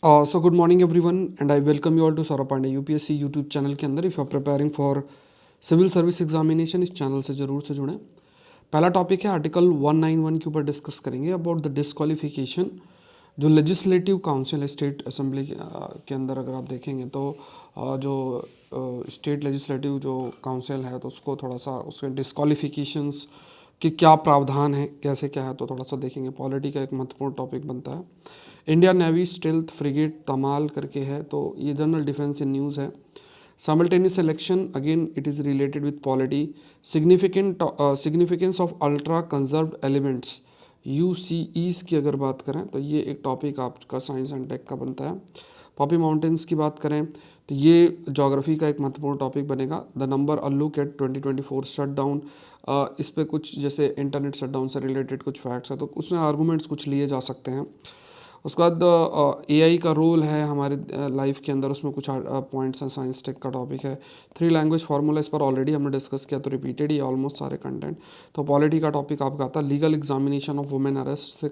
So good morning everyone and I welcome you all to Saurabh Pandey UPSC YouTube channel के अंदर। If you are preparing for civil service examination, इस channel से ज़रूर से जुड़ें। पहला टॉपिक है आर्टिकल 191 के ऊपर डिस्कस करेंगे अबाउट द डिस्क्वालिफिकेशन। जो लेजिस्लेटिव काउंसिल है स्टेट असेंबली के अंदर, अगर आप देखेंगे तो जो स्टेट लेजिस्लेटिव जो काउंसिल है तो उसको थोड़ा सा उसके डिस्क्वालिफिकेशंस कि क्या प्रावधान है, कैसे क्या है, तो थोड़ा सा देखेंगे। पॉलिटी का एक महत्वपूर्ण टॉपिक बनता है। इंडिया नेवी स्टेल्थ फ्रिगेट तमाल करके है, तो ये जनरल डिफेंस इन न्यूज़ है। Simultaneous election, again it is related with polity. Significance of ultra conserved elements UCEs की अगर बात करें तो ये एक टॉपिक आपका साइंस एंड टेक का बनता है। पॉपी माउंटेन्स की बात करें तो ये ज्योग्राफी का एक महत्वपूर्ण टॉपिक बनेगा। The number a look at 2024 shut down. इस पे कुछ जैसे इंटरनेट शट डाउन से रिलेटेड कुछ फैक्ट्स है तो उसमें आर्गूमेंट्स कुछ लिए जा सकते हैं। उसके बाद एआई का रोल है हमारे लाइफ के अंदर, उसमें कुछ पॉइंट्स हैं। साइंस टेक का टॉपिक है। थ्री लैंग्वेज फार्मूला, इस पर ऑलरेडी हमने डिस्कस किया तो रिपीटेड ही ऑलमोस्ट सारे कंटेंट। तो पॉलिटी का टॉपिक आपका आता है। Legal examination of women arrest से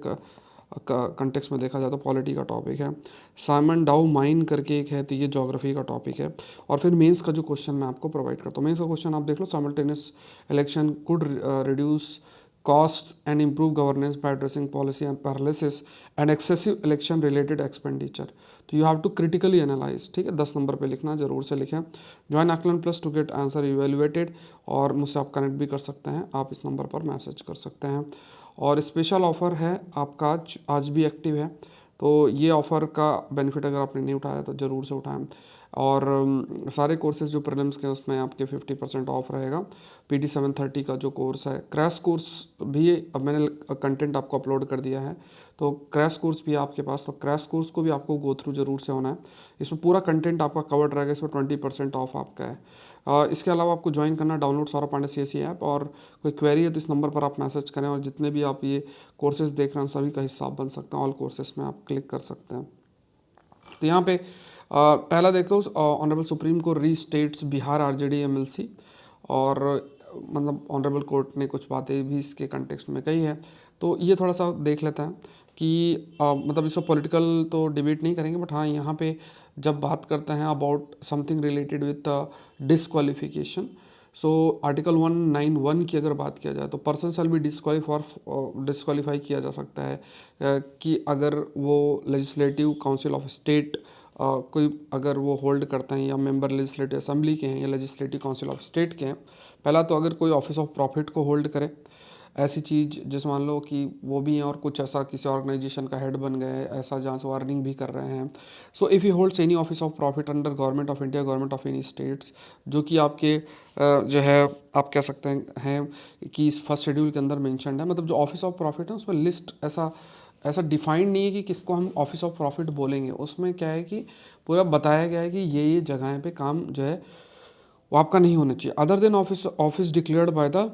कंटेक्स में देखा जाए तो पॉलिटी का टॉपिक है। साइमन डाउ माइन करके एक है, तो ये ज्योग्राफी का टॉपिक है। और फिर मेंस का जो क्वेश्चन मैं आपको प्रोवाइड करता हूँ, मेंस का क्वेश्चन आप देख लो। Simultaneous election could reduce costs and improve governance by addressing policy and paralysis and excessive election related expenditure। तो you have to critically analyse, ठीक है। 10 नंबर पे लिखना, जरूर से लिखें। Join Aakalan plus to get answer evaluated, और मुझसे आप कनेक्ट भी कर सकते हैं, आप इस नंबर पर मैसेज कर सकते हैं। और स्पेशल ऑफर है आपका आज भी एक्टिव है, तो ये ऑफ़र का बेनिफिट अगर आपने नहीं उठाया तो ज़रूर से उठाएं। और सारे कोर्सेज जो प्रीलिम्स के हैं उसमें आपके 50% ऑफ रहेगा। PT 730 का जो कोर्स है, क्रैश कोर्स भी अब मैंने कंटेंट आपको अपलोड कर दिया है, तो क्रैश कोर्स भी है आपके पास, तो क्रैश कोर्स को भी आपको गो थ्रू जरूर से होना है। इसमें पूरा कंटेंट आपका कवर्ड रहेगा, इसमें 20% ऑफ आपका है। इसके अलावा आपको ज्वाइन करना, download Saurabh Pandey CSE app, और कोई क्वेरी है तो इस नंबर पर आप मैसेज करें, और जितने भी आप ये कोर्सेज देख रहे हैं सभी का हिस्सा आप बन सकते हैं। ऑल कोर्सेज में आप क्लिक कर सकते हैं। तो यहाँ पे पहला देख लो, honourable supreme court reinstates Bihar RJD MLC, और मतलब ऑनरेबल कोर्ट ने कुछ बातें भी इसके कंटेक्स्ट में कही है, तो ये थोड़ा सा देख लेते हैं कि मतलब इसको पॉलिटिकल तो डिबेट नहीं करेंगे, बट हाँ यहाँ पे जब बात करते हैं about something related with disqualification, so article 191 की अगर बात किया जाए तो पर्सन शैल बी डिस्क्वालीफाई किया जा सकता है कि अगर वो लेजिस्लेटिव काउंसिल ऑफ स्टेट कोई अगर वो होल्ड करते हैं, या मेंबर लेजिस्लेटिव असेंबली के हैं, या लेजिस्लेटिव काउंसिल ऑफ स्टेट के हैं। पहला तो अगर कोई ऑफिस ऑफ प्रॉफिट को होल्ड करे, ऐसी चीज़ जैसे मान लो कि वो भी हैं और कुछ ऐसा किसी ऑर्गेनाइजेशन का हेड बन गए, ऐसा जहाँ से अर्निंग भी कर रहे हैं। So if you holds any office of profit under government of India, government of any states, जो कि आपके जो है आप कह सकते हैं कि इस फर्स्ट शेड्यूल के अंदर मेंशन्ड है। मतलब जो ऑफिस ऑफ प्रॉफिट है उसमें लिस्ट ऐसा ऐसा डिफाइंड नहीं है कि किसको हम ऑफिस ऑफ प्रॉफिट बोलेंगे। उसमें क्या है कि पूरा बताया गया है कि ये जगहें पे काम जो है वो आपका नहीं होना चाहिए, other than office office declared by the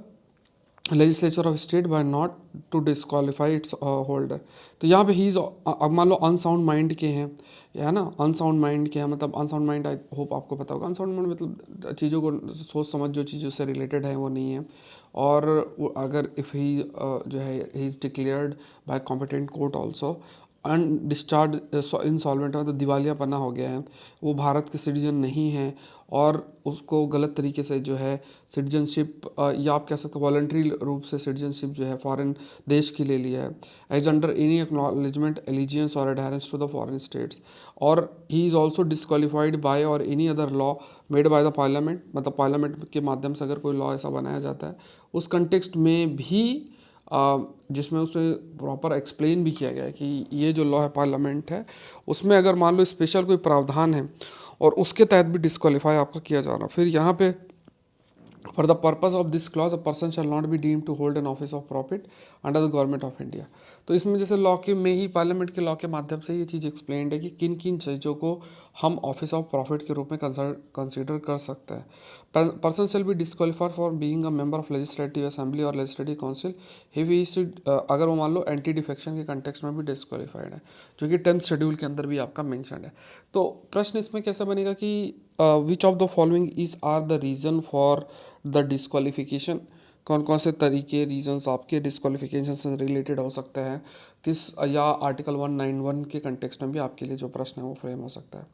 legislature of state by not to disqualify its holder. तो यहाँ पे ही अब मान लो अनसाउंड माइंड के हैं, या ना अनसाउंड माइंड के हैं, मतलब अनसाउंड माइंड आई होप आपको पता होगा। अनसाउंड माइंड मतलब चीज़ों को सोच समझ जो चीज़ों से रिलेटेड है वो नहीं है। और अगर इफ़ ही जो है he is declared by competent court also undischarged insolvent, मतलब दिवालिया पन्ना हो गया है, वो भारत के सिटीजन नहीं है, और उसको गलत तरीके से जो है सिटीजनशिप, या आप कह सकते हो वॉलंटरी रूप से सिटीजनशिप जो है फॉरेन देश की ले लिया है, as under any acknowledgement allegiance और adherence to the foreign states, और he is also disqualified by और any other law made by the parliament, मतलब पार्लियामेंट के माध्यम से अगर कोई लॉ ऐसा बनाया जाता है उस कंटेक्स्ट में भी, जिसमें उसे प्रॉपर एक्सप्लेन भी किया गया है कि ये जो लॉ है पार्लियामेंट है, उसमें अगर मान लो स्पेशल कोई प्रावधान है और उसके तहत भी डिस्क्वालीफाई आपका किया जा रहा। फिर यहाँ पे For the purpose of this clause, a person shall not be deemed to hold an office of profit under the government of India. तो इसमें जैसे लॉ के में ही, पार्लियामेंट के लॉ के माध्यम से ये चीज़ एक्सप्लेन्ड है कि किन किन चीज़ों को हम ऑफिस ऑफ प्रॉफिट के रूप में कंसिडर कर सकते हैं। Person shall be disqualified for being a member of legislative assembly और लेजिस्लेटिव काउंसिल इफ ही अगर वो मान लो एंटी डिफेक्शन के कंटेक्स्ट में भी डिस्क्वालीफाइड है, जो कि 10th शेड्यूल के अंदर भी आपका मेंशन है। तो प्रश्न इसमें कैसा बनेगा कि which of the following is are the reason for the disqualification. कौन कौन से तरीके रीजंस आपके डिस्क्वालिफिकेशन से रिलेटेड हो सकते हैं, किस या आर्टिकल 191 के कंटेक्स्ट में भी आपके लिए जो प्रश्न है वो फ्रेम हो सकता है।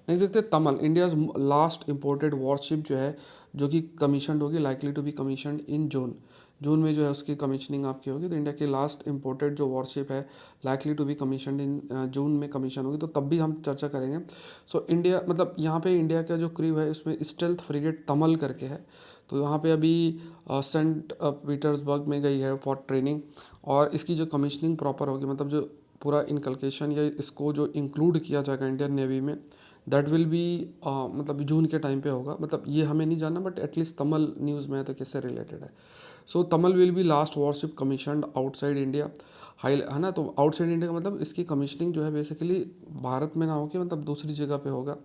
नेक्स्ट देखते हैं Tamal, India's last imported warship जो है, जो कि कमीशन होगी, likely to be commission in June. June में जो है उसकी कमीशनिंग आपकी होगी। तो इंडिया की लास्ट इम्पोर्टेड जो वॉरशिप है likely to be commission in June में कमीशन होगी, तो तब भी हम चर्चा करेंगे। सो इंडिया मतलब यहाँ पे इंडिया का जो क्रू है उसमें स्टेल्थ फ्रिगेट तमल करके है। तो यहाँ पे अभी सेंट पीटर्सबर्ग में गई है फॉर ट्रेनिंग, और इसकी जो कमीशनिंग प्रॉपर होगी, मतलब जो पूरा इनकलकेशन या इसको जो इंक्लूड किया जाएगा इंडियन नेवी में, दैट विल बी मतलब जून के टाइम पे होगा। मतलब ये हमें नहीं जानना, बट एटलीस्ट तमल न्यूज़ में है तो किससे रिलेटेड है। So Tamal will be last warship commissioned outside India, हाई है ना। तो आउटसाइड इंडिया का मतलब इसकी कमीशनिंग जो है बेसिकली भारत में ना होकर मतलब दूसरी जगह पे होगा।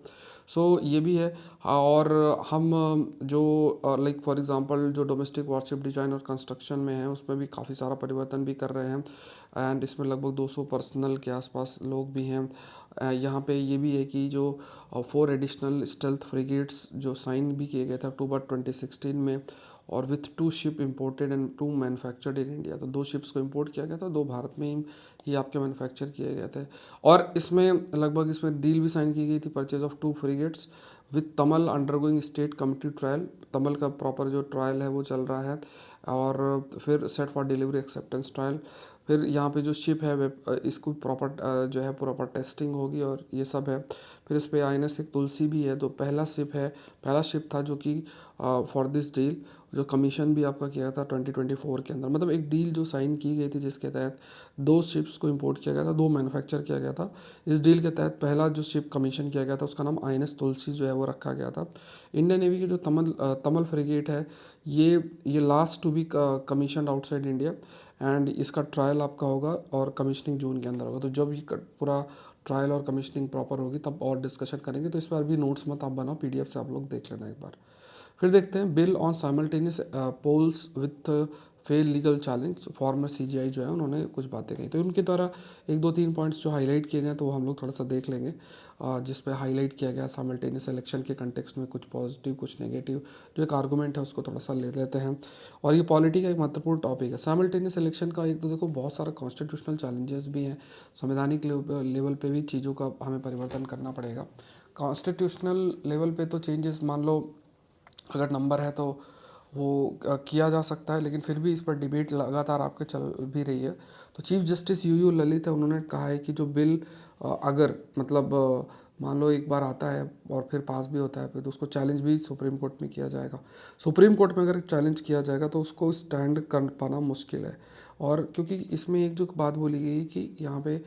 सो ये भी है। और हम जो लाइक फॉर एग्जांपल जो डोमेस्टिक वॉरशिप डिज़ाइन और कंस्ट्रक्शन में है उसमें भी काफ़ी सारा परिवर्तन भी कर रहे हैं, एंड इसमें लगभग 200 पर्सनल के आसपास लोग भी हैं। यहाँ पे ये भी है कि जो 4 एडिशनल स्टेल्थ फ्रिगेट्स जो साइन भी किए गए थे अक्टूबर 2016 में, और with 2 ship imported and 2 manufactured in India. तो 2 शिप्स को इंपोर्ट किया गया था, 2 भारत में ही आपके मैन्युफैक्चर किए गए थे। और इसमें लगभग इसमें डील भी साइन की गई थी, purchase of 2 frigates with Tamal undergoing state committee trial. Tamal का प्रॉपर जो ट्रायल है वो चल रहा है, और फिर set for delivery acceptance trial. फिर यहाँ पे जो शिप है इसको प्रॉपर जो है प्रॉपर टेस्टिंग होगी और ये सब है। फिर इस पे INS एक तुलसी भी है, तो पहला शिप था जो कि फॉर दिस डील जो कमीशन भी आपका किया था 2024 के अंदर। मतलब एक डील जो साइन की गई थी जिसके तहत 2 शिप्स को इंपोर्ट किया गया था, 2 मैन्युफैक्चर किया गया था। इस डील के तहत पहला जो शिप कमीशन किया गया था उसका नाम INS तुलसी जो है वो रखा गया था। इंडियन नेवी की जो तमल फ्रिगेट है, ये last to be commission outside India, and इसका ट्रायल आपका होगा और कमीशनिंग जून के अंदर होगा। तो जब ये पूरा ट्रायल और कमीशनिंग प्रॉपर होगी तब और डिस्कशन करेंगे। तो इस बार भी नोट्स मत आप बनाओ, PDF से आप लोग देख लेना एक बार। फिर देखते हैं bill on simultaneous polls with fail legal challenge. Former CGI जो है उन्होंने कुछ बातें कही, तो उनके द्वारा 1 2 3 पॉइंट्स जो हाईलाइट किए गए हैं तो वो हम लोग थोड़ा सा देख लेंगे, जिस पे हाईलाइट किया गया साइमल्टेनियस इलेक्शन के कंटेक्स्ट में कुछ पॉजिटिव कुछ नेगेटिव जो एक आर्गूमेंट है उसको थोड़ा सा ले लेते हैं। और ये पॉलिटी का एक महत्वपूर्ण टॉपिक है। साइमल्टेनियस इलेक्शन का एक तो देखो बहुत सारा कॉन्स्टिट्यूशनल चैलेंजेस भी हैं, संवैधानिक लेवल पे भी चीज़ों का हमें परिवर्तन करना पड़ेगा। कॉन्स्टिट्यूशनल लेवल पे तो चेंजेस मान लो अगर नंबर है तो वो किया जा सकता है, लेकिन फिर भी इस पर डिबेट लगातार आपके चल भी रही है। तो चीफ जस्टिस UU ललित है, उन्होंने कहा है कि जो बिल अगर मतलब मान लो एक बार आता है और फिर पास भी होता है फिर तो उसको चैलेंज भी सुप्रीम कोर्ट में किया जाएगा। सुप्रीम कोर्ट में अगर चैलेंज किया जाएगा तो उसको स्टैंड कर पाना मुश्किल है। और क्योंकि इसमें एक जो बात बोली गई है कि यहाँ पे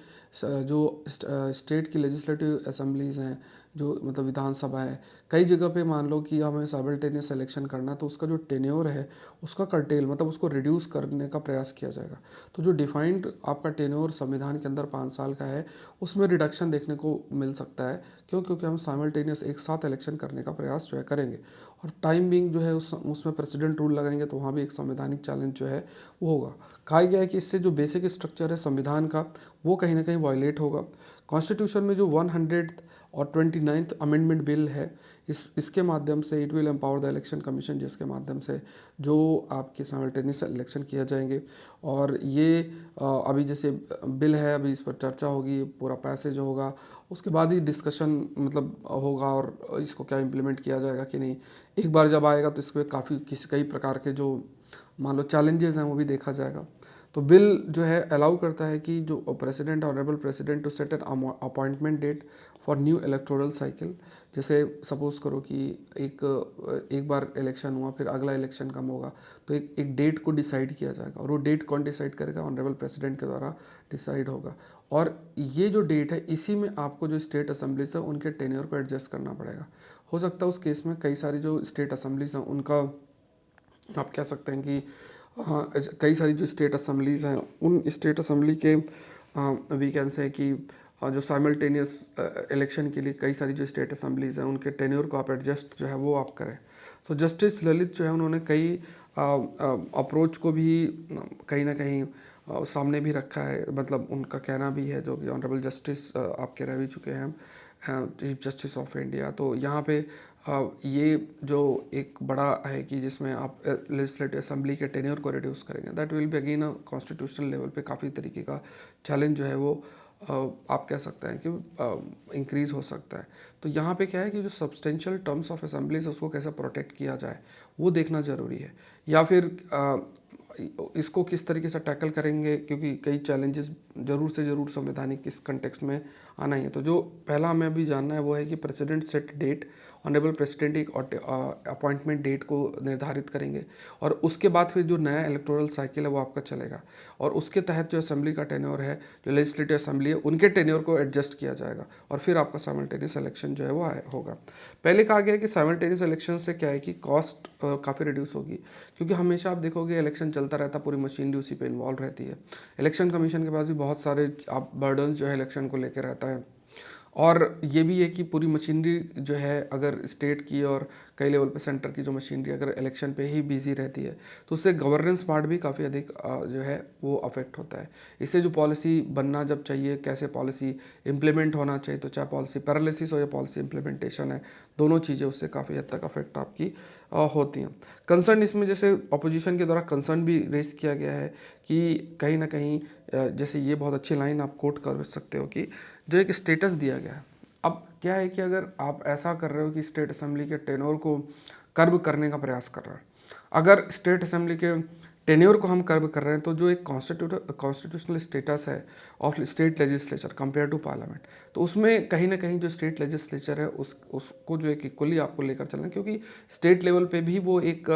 जो स्टेट की लेजिस्लेटिव असेंबलीज़ हैं, जो मतलब विधानसभा है, कई जगह पे मान लो कि हमें साइमल्टेनियस इलेक्शन करना है तो उसका जो टेन्योर है उसका कर्टेल मतलब उसको रिड्यूस करने का प्रयास किया जाएगा। तो जो डिफाइंड आपका टेन्योर संविधान के अंदर 5 साल का है उसमें रिडक्शन देखने को मिल सकता है। क्यों? क्योंकि हम साइमल्टेनियस एक साथ इलेक्शन करने का प्रयास जो है करेंगे, और टाइम बिंग जो है उसमें प्रेसिडेंट रूल लगाएंगे, तो वहाँ भी एक संवैधानिक चैलेंज जो है वो होगा। कहा गया है कि इससे जो बेसिक स्ट्रक्चर है संविधान का वो कहीं ना कहीं वायलेट होगा। कॉन्स्टिट्यूशन में जो 100 और 29th अमेंडमेंट बिल है, इसके माध्यम से it will empower the election commission, जिसके माध्यम से जो आपके साइमल्टेनियस इलेक्शन किया जाएंगे। और ये अभी जैसे बिल है अभी इस पर चर्चा होगी, पूरा पैसेज होगा, उसके बाद ही डिस्कशन मतलब होगा और इसको क्या इम्प्लीमेंट किया जाएगा कि नहीं। एक बार जब आएगा तो इसमें कई प्रकार के जो मान लो चैलेंजेस हैं वो भी देखा जाएगा। तो बिल जो है अलाउ करता है कि जो president honourable president to set an appointment date for new electoral cycle. जैसे सपोज़ करो कि एक बार इलेक्शन हुआ फिर अगला इलेक्शन कम होगा, तो एक डेट को डिसाइड किया जाएगा, और वो डेट कौन डिसाइड करेगा? ऑनरेबल प्रेसिडेंट के द्वारा डिसाइड होगा। और ये जो डेट है इसी में आपको जो स्टेट असेंबलीज है उनके टेन्योर को एडजस्ट करना पड़ेगा। हो सकता है उस केस में कई सारी जो स्टेट असेंबलीज हैं उनका आप कह सकते हैं कि कई सारी जो स्टेट असेंबलीज़ हैं उन स्टेट असेंबली के वी कैन से कि जो साइमल्टेनियस इलेक्शन के लिए कई सारी जो स्टेट असेंबलीज़ हैं उनके टेन्योर को आप एडजस्ट जो है वो आप करें। तो जस्टिस ललित जो है उन्होंने कई अप्रोच को भी कहीं ना कहीं सामने भी रखा है, मतलब उनका कहना भी है, जो कि ऑनरेबल जस्टिस आपके रह भी चुके हैं, चीफ जस्टिस ऑफ इंडिया। तो यहाँ पे ये जो एक बड़ा है कि जिसमें आप लेजिस्लेटिव असेंबली के टेन्योर को रिड्यूस करेंगे, that will be again constitutional level पे काफ़ी तरीके का चैलेंज जो है वो आप कह सकते हैं कि इंक्रीज़ हो सकता है। तो यहाँ पे क्या है कि जो सब्सटेंशियल टर्म्स ऑफ असेंबलीज उसको कैसे प्रोटेक्ट किया जाए वो देखना ज़रूरी है, या फिर इसको किस तरीके से टैकल करेंगे, क्योंकि कई चैलेंजेस ज़रूर से ज़रूर संवैधानिक किस कंटेक्स्ट में आना ही है। तो जो पहला हमें अभी जानना है वो है कि president set date, honourable president एक अपॉइंटमेंट डेट को निर्धारित करेंगे, और उसके बाद फिर जो नया इलेक्टोरल साइकिल है वो आपका चलेगा, और उसके तहत जो असेंबली का टेन्योर है, जो लेजिस्लेटिव असेंबली है, उनके टेन्योर को एडजस्ट किया जाएगा, और फिर आपका साइमल्टेनियस इलेक्शन जो है वो होगा। पहले कहा गया कि साइमल्टेनियस इलेक्शन से क्या है कि कॉस्ट काफ़ी रिड्यूस होगी, क्योंकि हमेशा आप देखोगे इलेक्शन चलता रहता, पूरी मशीनरी उसी पे इन्वॉल्व रहती है। इलेक्शन कमीशन के पास भी बहुत सारे आप बर्डन्स जो है इलेक्शन को लेकर रहता है, और ये भी है कि पूरी मशीनरी जो है अगर स्टेट की और कई लेवल पे सेंटर की जो मशीनरी अगर इलेक्शन पे ही बिजी रहती है, तो उससे गवर्नेंस पार्ट भी काफ़ी अधिक जो है वो अफेक्ट होता है। इससे जो पॉलिसी बनना जब चाहिए, कैसे पॉलिसी इम्प्लीमेंट होना चाहिए, तो चाहे पॉलिसी पैरालिसिस हो या पॉलिसी इम्प्लीमेंटेशन है, दोनों चीज़ें उससे काफ़ी हद तक अफेक्ट आपकी होती हैं। कंसर्न इसमें जैसे अपोजिशन के द्वारा कंसर्न भी रेस किया गया है कि कहीं ना कहीं जैसे ये बहुत अच्छी लाइन आप कोट कर सकते हो कि जो एक स्टेटस दिया गया है, अब क्या है कि अगर आप ऐसा कर रहे हो कि स्टेट असेंबली के टेन्योर को कर्ब करने का प्रयास कर रहे हैं, अगर स्टेट असेंबली के टेन्योर को हम कर्ब कर रहे हैं, तो जो एक कॉन्स्टिट्यूशनल स्टेटस है of state legislature compare to parliament, तो उसमें कहीं ना कहीं जो स्टेट लेजिस्लेचर है उसको जो एक इक्वली आपको लेकर चलना है, क्योंकि स्टेट लेवल पे भी वो एक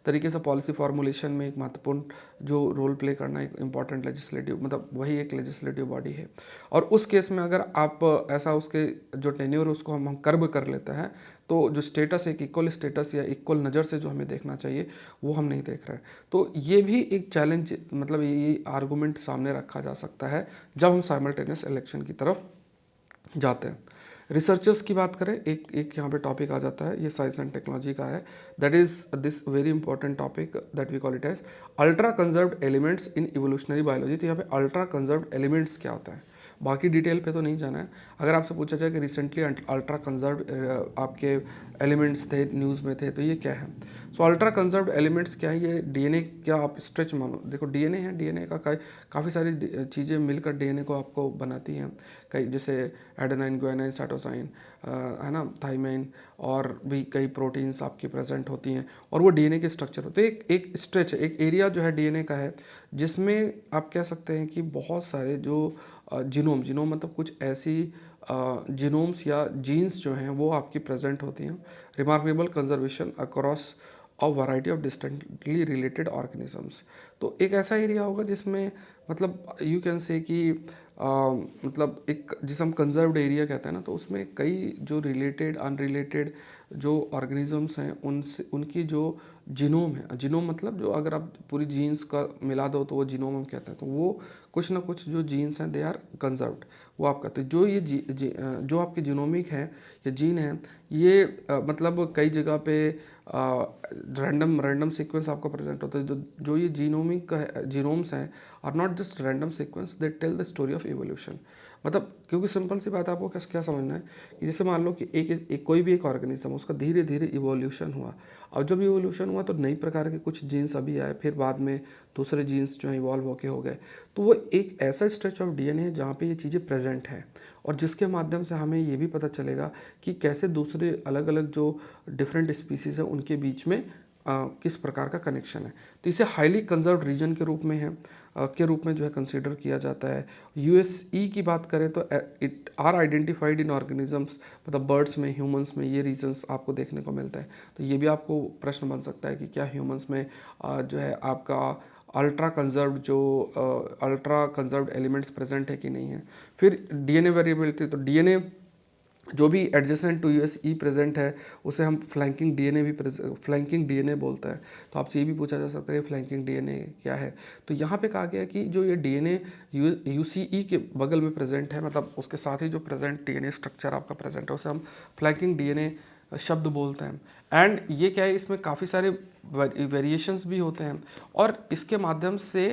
तरीके से पॉलिसी फॉर्मुलेशन में एक महत्वपूर्ण जो रोल प्ले करना एक इंपॉर्टेंट लेजिस्लेटिव, मतलब वही एक लेजिस्लेटिव बॉडी है। और उस केस में अगर आप ऐसा उसके जो टेन्योर उसको हम कर्ब कर लेते हैं, तो जो स्टेटस एक इक्वल स्टेटस या इक्वल नज़र से जो हमें देखना चाहिए वो हम नहीं देख रहे हैं। तो ये भी एक चैलेंज, मतलब ये आर्गूमेंट सामने रखा जा सकता है जब हम साइमल्टेनियस इलेक्शन की तरफ जाते हैं। रिसर्चर्स की बात करें, एक यहाँ पे टॉपिक आ जाता है, ये साइंस एंड टेक्नोलॉजी का है, that is this very important topic that we call it as ultra conserved elements in evolutionary biology. तो यहाँ पे अल्ट्रा कंजर्व्ड एलिमेंट्स क्या होता है, बाकी डिटेल पे तो नहीं जाना है। अगर आपसे पूछा जाए कि रिसेंटली अल्ट्रा कंजर्व्ड आपके एलिमेंट्स थे, न्यूज़ में थे, तो ये क्या है? सो अल्ट्रा कंजर्व्ड एलिमेंट्स क्या है? ये डीएनए, क्या आप स्ट्रेच मानो, देखो डीएनए है, डीएनए का काफ़ी सारी चीज़ें मिलकर डीएनए को आपको बनाती हैं, कई जैसे एडेनाइन, गुआनिन, साइटोसाइन, है ना, थाइमाइन, और भी कई प्रोटीन्स आपकी प्रेजेंट होती हैं, और वो डीएनए के स्ट्रक्चर होते हैं। एक स्ट्रेच, एक एरिया जो है डीएनए का है, जिसमें आप कह सकते हैं कि बहुत सारे जो जीनोम मतलब कुछ ऐसी जीनोम्स या जीन्स जो हैं वो आपकी प्रेजेंट होती हैं। Remarkable conservation across a variety of distantly related organisms. तो एक ऐसा एरिया होगा जिसमें, मतलब यू कैन से कि मतलब एक जिसे हम कंजर्व्ड एरिया कहते हैं ना, तो उसमें कई जो रिलेटेड अनरिलेटेड जो ऑर्गेनिजम्स हैं उनसे उनकी जो जीनोम है, जीनोम मतलब जो अगर आप पूरी जीन्स का मिला दो तो वो जीनोम हम कहते हैं, तो वो कुछ ना कुछ जो जीन्स हैं दे आर कंजर्व्ड, वो आप कहते हैं। जो ये जो आपके जीनोमिक है या जीन है, ये मतलब कई जगह पे रैंडम सीक्वेंस आपको प्रेजेंट होता है। जो ये जीनोमिक जीनोम्स हैं are not just random sequence, they tell the story of evolution. मतलब क्योंकि सिंपल सी बात है, आपको क्या समझना है कि जैसे मान लो कि कोई भी एक ऑर्गेनिज्म, उसका धीरे धीरे इवोल्यूशन हुआ, और जब इवोल्यूशन हुआ तो नई प्रकार के कुछ जीन्स अभी आए, फिर बाद में दूसरे जीन्स जो इवॉल्व होके हो गए। तो वो एक ऐसा स्ट्रेच ऑफ डीएनए है जहाँ पे ये चीज़ें प्रेजेंट हैं, और जिसके माध्यम से हमें ये भी पता चलेगा कि कैसे दूसरे अलग अलग जो डिफरेंट स्पीसीज़ है उनके बीच में किस प्रकार का कनेक्शन है। तो इसे हाईली कंजर्व्ड रीजन के रूप में जो है कंसीडर किया जाता है। यूएसई की बात करें तो it are identified in organisms, मतलब बर्ड्स में, ह्यूमंस में ये रीजन्स आपको देखने को मिलता है। तो ये भी आपको प्रश्न बन सकता है कि क्या ह्यूमंस में जो है आपका अल्ट्रा कंजर्व्ड एलिमेंट्स प्रेजेंट है कि नहीं है। फिर डीएनए वेरिएबिलिटी, तो डीएनए जो भी एडजेसेंट टू यूएसई प्रेजेंट है उसे हम फ्लैंकिंग डीएनए बोलता है। तो आपसे ये भी पूछा जा सकता है फ्लैंकिंग डीएनए क्या है। तो यहाँ पे कहा गया कि जो ये डीएनए यूसीई के बगल में प्रेजेंट है, मतलब उसके साथ ही जो प्रेजेंट डीएनए स्ट्रक्चर आपका प्रेजेंट है, उसे हम फ्लैंकिंग डीएनए शब्द बोलते हैं। एंड ये क्या है, इसमें काफ़ी सारे वेरिएशंस भी होते हैं, और इसके माध्यम से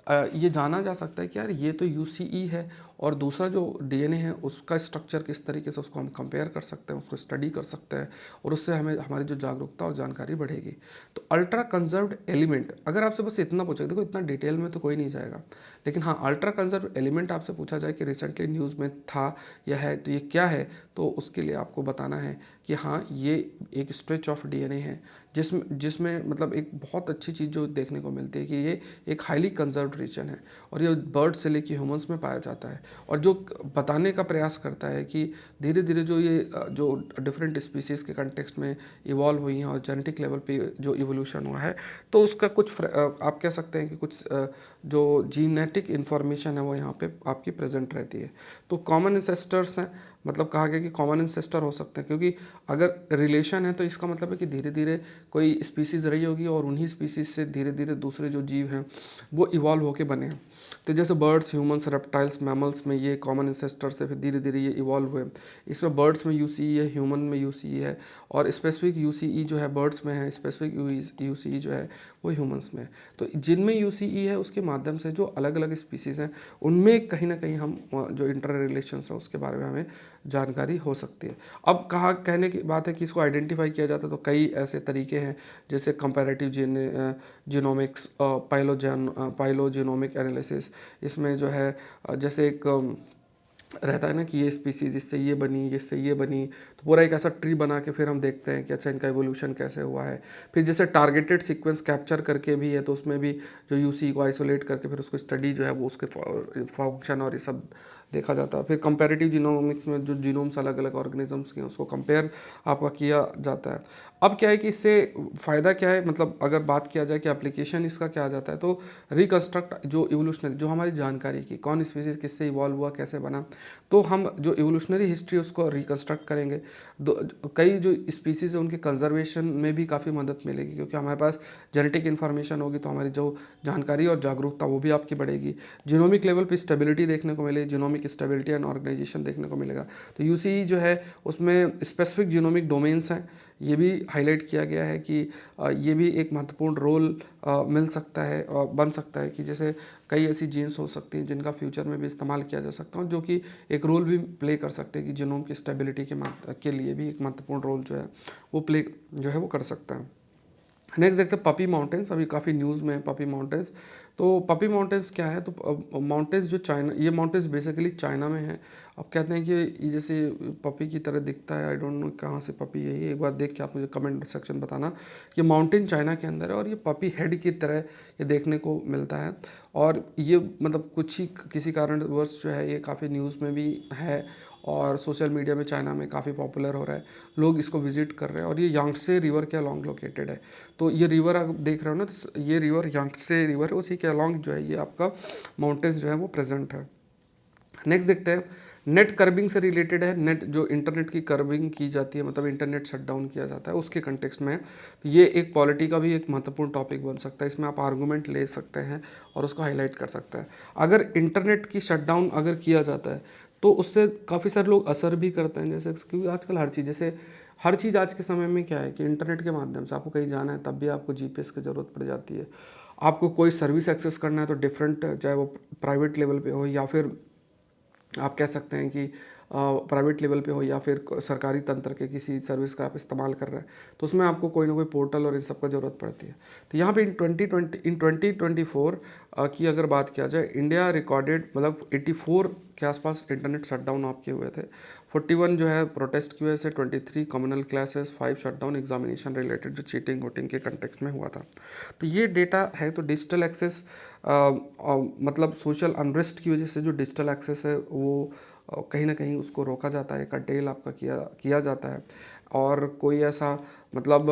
ये जाना जा सकता है कि यार ये तो यूसीई है और दूसरा जो डीएनए है उसका स्ट्रक्चर किस तरीके से, उसको हम कंपेयर कर सकते हैं, उसको स्टडी कर सकते हैं और उससे हमें हमारी जो जागरूकता और जानकारी बढ़ेगी। तो अल्ट्रा कंजर्व्ड एलिमेंट, अगर आपसे बस इतना पूछे, देखो इतना डिटेल में तो कोई नहीं जाएगा, लेकिन हाँ अल्ट्रा कंजर्व्ड एलिमेंट आपसे पूछा जाए कि रिसेंटली न्यूज़ में था या है तो ये क्या है, तो उसके लिए आपको बताना है कि हाँ ये एक स्ट्रेच ऑफ डीएनए है जिसमें मतलब एक बहुत अच्छी चीज़ जो देखने को मिलती है कि ये एक हाईली कंजर्व्ड रीजन है और ये बर्ड से लेके ह्यूमंस में पाया जाता है और जो बताने का प्रयास करता है कि धीरे धीरे जो ये जो डिफरेंट स्पीसीज़ के कंटेक्स्ट में इवॉल्व हुई हैं और जेनेटिक लेवल पे जो इवोल्यूशन हुआ है, तो उसका कुछ आप कह सकते हैं कि कुछ जो जीनेटिक इन्फॉर्मेशन है वो यहाँ पे आपकी प्रेजेंट रहती है। तो कॉमन इंसेस्टर्स हैं, मतलब कहा गया कि कॉमन इंसेस्टर हो सकते हैं, क्योंकि अगर रिलेशन है तो इसका मतलब है कि धीरे धीरे कोई स्पीसीज़ रही होगी और उन्हीं स्पीसीज़ से धीरे धीरे दूसरे जो जीव हैं वो इवॉल्व होके बने हैं। तो जैसे बर्ड्स, ह्यूमंस, रेप्टाइल्स, मैमल्स में ये कॉमन इंसेस्टर से फिर धीरे धीरे ये इवॉल्व हुए। इसमें बर्ड्स में यूसीई है, ह्यूमन में यूसीई है और स्पेसिफिक यूसीई जो है बर्ड्स में है, स्पेसिफिक यूसीई जो है वो ह्यूमंस में है। तो जिनमें यूसीई है उसके माध्यम से जो अलग अलग स्पीसीज़ हैं उनमें कहीं ना कहीं हम जो इंटर रिलेशंस है उसके बारे में हमें जानकारी हो सकती है। अब कहा कहने की बात है कि इसको आइडेंटिफाई किया जाता है, तो कई ऐसे तरीके हैं जैसे कंपैरेटिव जीनोमिक्स, पाइलोजेनोमिक एनालिसिस। इसमें जो है जैसे एक रहता है ना कि ये स्पीसीज इससे ये बनी, इससे ये बनी, तो पूरा एक ऐसा ट्री बना के फिर हम देखते हैं कि अच्छा इनका एवोल्यूशन कैसे हुआ है। फिर जैसे टारगेटेड सीक्वेंस कैप्चर करके भी है, तो उसमें भी जो यूसी को आइसोलेट करके फिर उसको स्टडी जो है वो उसके फंक्शन और ये सब देखा जाता है। फिर कंपैरेटिव जीनोमिक्स में जो जीनोम्स अलग अलग ऑर्गेनिजम्स के हैं उसको कंपेयर आपका किया जाता है। अब क्या है कि इससे फ़ायदा क्या है, मतलब अगर बात किया जाए कि एप्लीकेशन इसका क्या आ जाता है, तो रिकंस्ट्रक्ट जो इवोल्यूशनरी जो हमारी जानकारी की कौन स्पीसीज़ किससे इवॉल्व हुआ, कैसे बना, तो हम जो इवोल्यूशनरी हिस्ट्री उसको रिकंस्ट्रक्ट करेंगे। कई जो स्पीसीज़ है उनके कंजर्वेशन में भी काफ़ी मदद मिलेगी, क्योंकि हमारे पास जेनेटिक इन्फॉर्मेशन होगी तो हमारी जो जानकारी और जागरूकता वो भी आपकी बढ़ेगी। जीनोमिक लेवल पे स्टेबिलिटी देखने को मिलेगी, जीनोमिक स्टेबिलिटी एंड ऑर्गेनाइजेशन देखने को मिलेगा। तो यूसीई जो है उसमें स्पेसिफिक जीनोमिक डोमेन्स हैं, ये भी हाईलाइट किया गया है कि ये भी एक महत्वपूर्ण रोल मिल सकता है और बन सकता है कि जैसे कई ऐसी जीन्स हो सकती हैं जिनका फ्यूचर में भी इस्तेमाल किया जा सकता है, जो कि एक रोल भी प्ले कर सकते हैं कि जीनोम की स्टेबिलिटी के लिए भी एक महत्वपूर्ण रोल जो है वो प्ले जो है वो कर सकता है। नेक्स्ट देखते हैं पपी माउंटेन्स, अभी काफ़ी न्यूज़ में है पपी माउंटेन्स। तो पपी माउंटेन्स क्या है, तो माउंटेन्स जो चाइना, ये माउंटेन्स बेसिकली चाइना में है। अब कहते हैं कि ये जैसे पपी की तरह दिखता है, आई डोंट नो कहाँ से पपी है ये, एक बार देख के आप मुझे कमेंट सेक्शन बताना। ये माउंटेन चाइना के अंदर है और ये पपी हेड की तरह ये देखने को मिलता है और ये मतलब कुछ ही किसी कारणवश जो है ये काफ़ी न्यूज़ में भी है और सोशल मीडिया में चाइना में काफ़ी पॉपुलर हो रहा है, लोग इसको विजिट कर रहे हैं और ये यांगत्से रिवर के अलॉन्ग लोकेटेड है। तो ये रिवर आप देख रहे हो ना, तो ये रिवर यांगत्से रिवर है, उसी के अलॉन्ग जो है ये आपका माउंटेन्स जो है वो प्रेजेंट है। नेक्स्ट देखते हैं, नेट कर्बिंग से रिलेटेड है। नेट जो इंटरनेट की कर्बिंग की जाती है, मतलब इंटरनेट शटडाउन किया जाता है, उसके कंटेक्स्ट में ये एक पॉलिटी का भी एक महत्वपूर्ण टॉपिक बन सकता है। इसमें आप आर्गूमेंट ले सकते हैं और उसको हाईलाइट कर सकते हैं। अगर इंटरनेट की शटडाउन अगर किया जाता है तो उससे काफ़ी सारे लोग असर भी करते हैं, जैसे क्योंकि आजकल हर चीज़, जैसे हर चीज़ आज के समय में क्या है कि इंटरनेट के माध्यम से आपको कहीं जाना है तब भी आपको जीपीएस की ज़रूरत पड़ जाती है। आपको कोई सर्विस एक्सेस करना है तो डिफरेंट, चाहे वो प्राइवेट लेवल पे हो या फिर आप कह सकते हैं कि प्राइवेट लेवल पे हो या फिर सरकारी तंत्र के किसी सर्विस का आप इस्तेमाल कर रहे हैं, तो उसमें आपको कोई ना कोई पोर्टल और इन सब का ज़रूरत पड़ती है। तो यहाँ पे इन 2024 की अगर बात किया जाए, इंडिया रिकॉर्डेड मतलब 84 के आसपास इंटरनेट शटडाउन आपके हुए थे। 41 जो है प्रोटेस्ट की वजह से, 23 communal classes, 5 shutdown examination related जो चीटिंग वोटिंग के कंटेक्स्ट में हुआ था। तो ये डेटा है। तो डिजिटल एक्सेस मतलब सोशल अनरेस्ट की वजह से जो डिजिटल एक्सेस है वो कहीं ना कहीं उसको रोका जाता है, कर्टेल आपका किया जाता है। और कोई ऐसा मतलब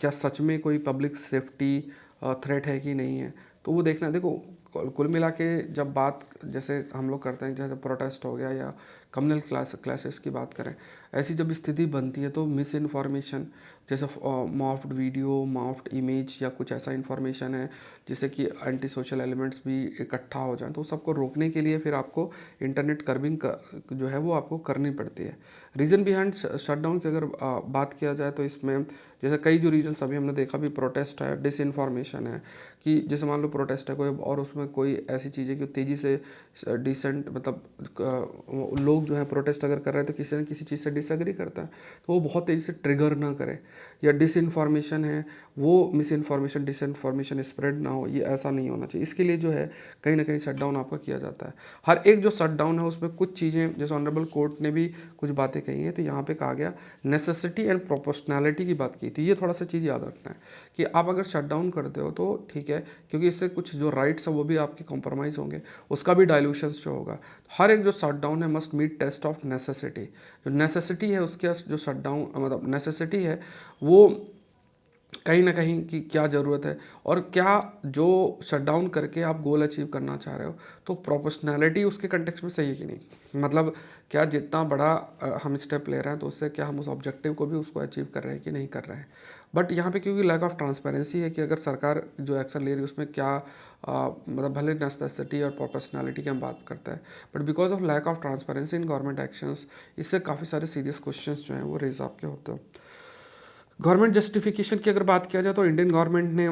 क्या सच में कोई पब्लिक सेफ्टी थ्रेट है कि नहीं है, तो वो देखना। देखो कुल मिला के जब बात जैसे हम लोग करते हैं, जैसे प्रोटेस्ट हो गया या कम्युनल क्लासेस की बात करें, ऐसी जब स्थिति बनती है तो मिस इन्फॉर्मेशन, जैसे मॉफ्ड वीडियो, मॉफ्ड इमेज या कुछ ऐसा इन्फॉर्मेशन है जिससे कि एंटी सोशल एलिमेंट्स भी इकट्ठा हो जाए, तो सबको रोकने के लिए फिर आपको इंटरनेट कर्बिंग जो है वो आपको करनी पड़ती है। रीज़न बिहाइंड शटडाउन की अगर बात किया जाए तो इसमें जैसे कई जो रीजन्स अभी हमने देखा भी, प्रोटेस्ट है, डिस इन्फॉर्मेशन है, कि जैसे मान लो प्रोटेस्ट है कोई और उसमें कोई ऐसी चीज़ है कि तेज़ी से डिसेंट मतलब लोग जो है प्रोटेस्ट अगर कर रहे हैं तो किसी न किसी चीज़ से डिसएग्री करता है, तो वो बहुत तेज़ी से ट्रिगर ना करे। या डिस इन्फॉर्मेशन है, वो misinformation, disinformation spread ना हो, ये ऐसा नहीं होना चाहिए। इसके लिए जो है कहीं ना कहीं शटडाउन आपका किया जाता है। हर एक जो शटडाउन है उसमें कुछ चीज़ें, जैसे ऑनरेबल कोर्ट ने भी कुछ बातें कही हैं, तो यहाँ पे कहा गया नेसेसिटी एंड प्रोपोर्शनैलिटी की बात की थी। ये थोड़ा सा चीज़ याद रखना है कि आप अगर शटडाउन करते हो तो ठीक है, क्योंकि इससे कुछ जो राइट्स हैं वो भी आपके कॉम्प्रोमाइज़ होंगे, उसका भी डाइल्यूशन जो होगा। हर एक जो शटडाउन है must meet test of necessity. जो नेसेसिटी है उसके जो शटडाउन मतलब नेसेसिटी है वो कहीं ना कहीं कि क्या ज़रूरत है और क्या जो शटडाउन करके आप गोल अचीव करना चाह रहे हो, तो प्रोपोर्शनैलिटी उसके कंटेक्स्ट में सही है कि नहीं। मतलब क्या जितना बड़ा हम स्टेप ले रहे हैं तो उससे क्या हम उस ऑब्जेक्टिव को भी उसको अचीव कर रहे हैं कि नहीं कर रहे हैं। बट यहाँ पे क्योंकि लैक ऑफ ट्रांसपेरेंसी है कि अगर सरकार जो एक्शन ले रही है उसमें क्या मतलब भले नेसेसिटी और प्रोपोर्शनैलिटी की हम बात करते हैं, but because of lack of transparency in government actions, इससे काफ़ी सारे सीरियस क्वेश्चंस जो हैं वो रेज आपके होते हैं। गवर्नमेंट जस्टिफिकेशन की अगर बात किया जाए तो इंडियन गवर्नमेंट ने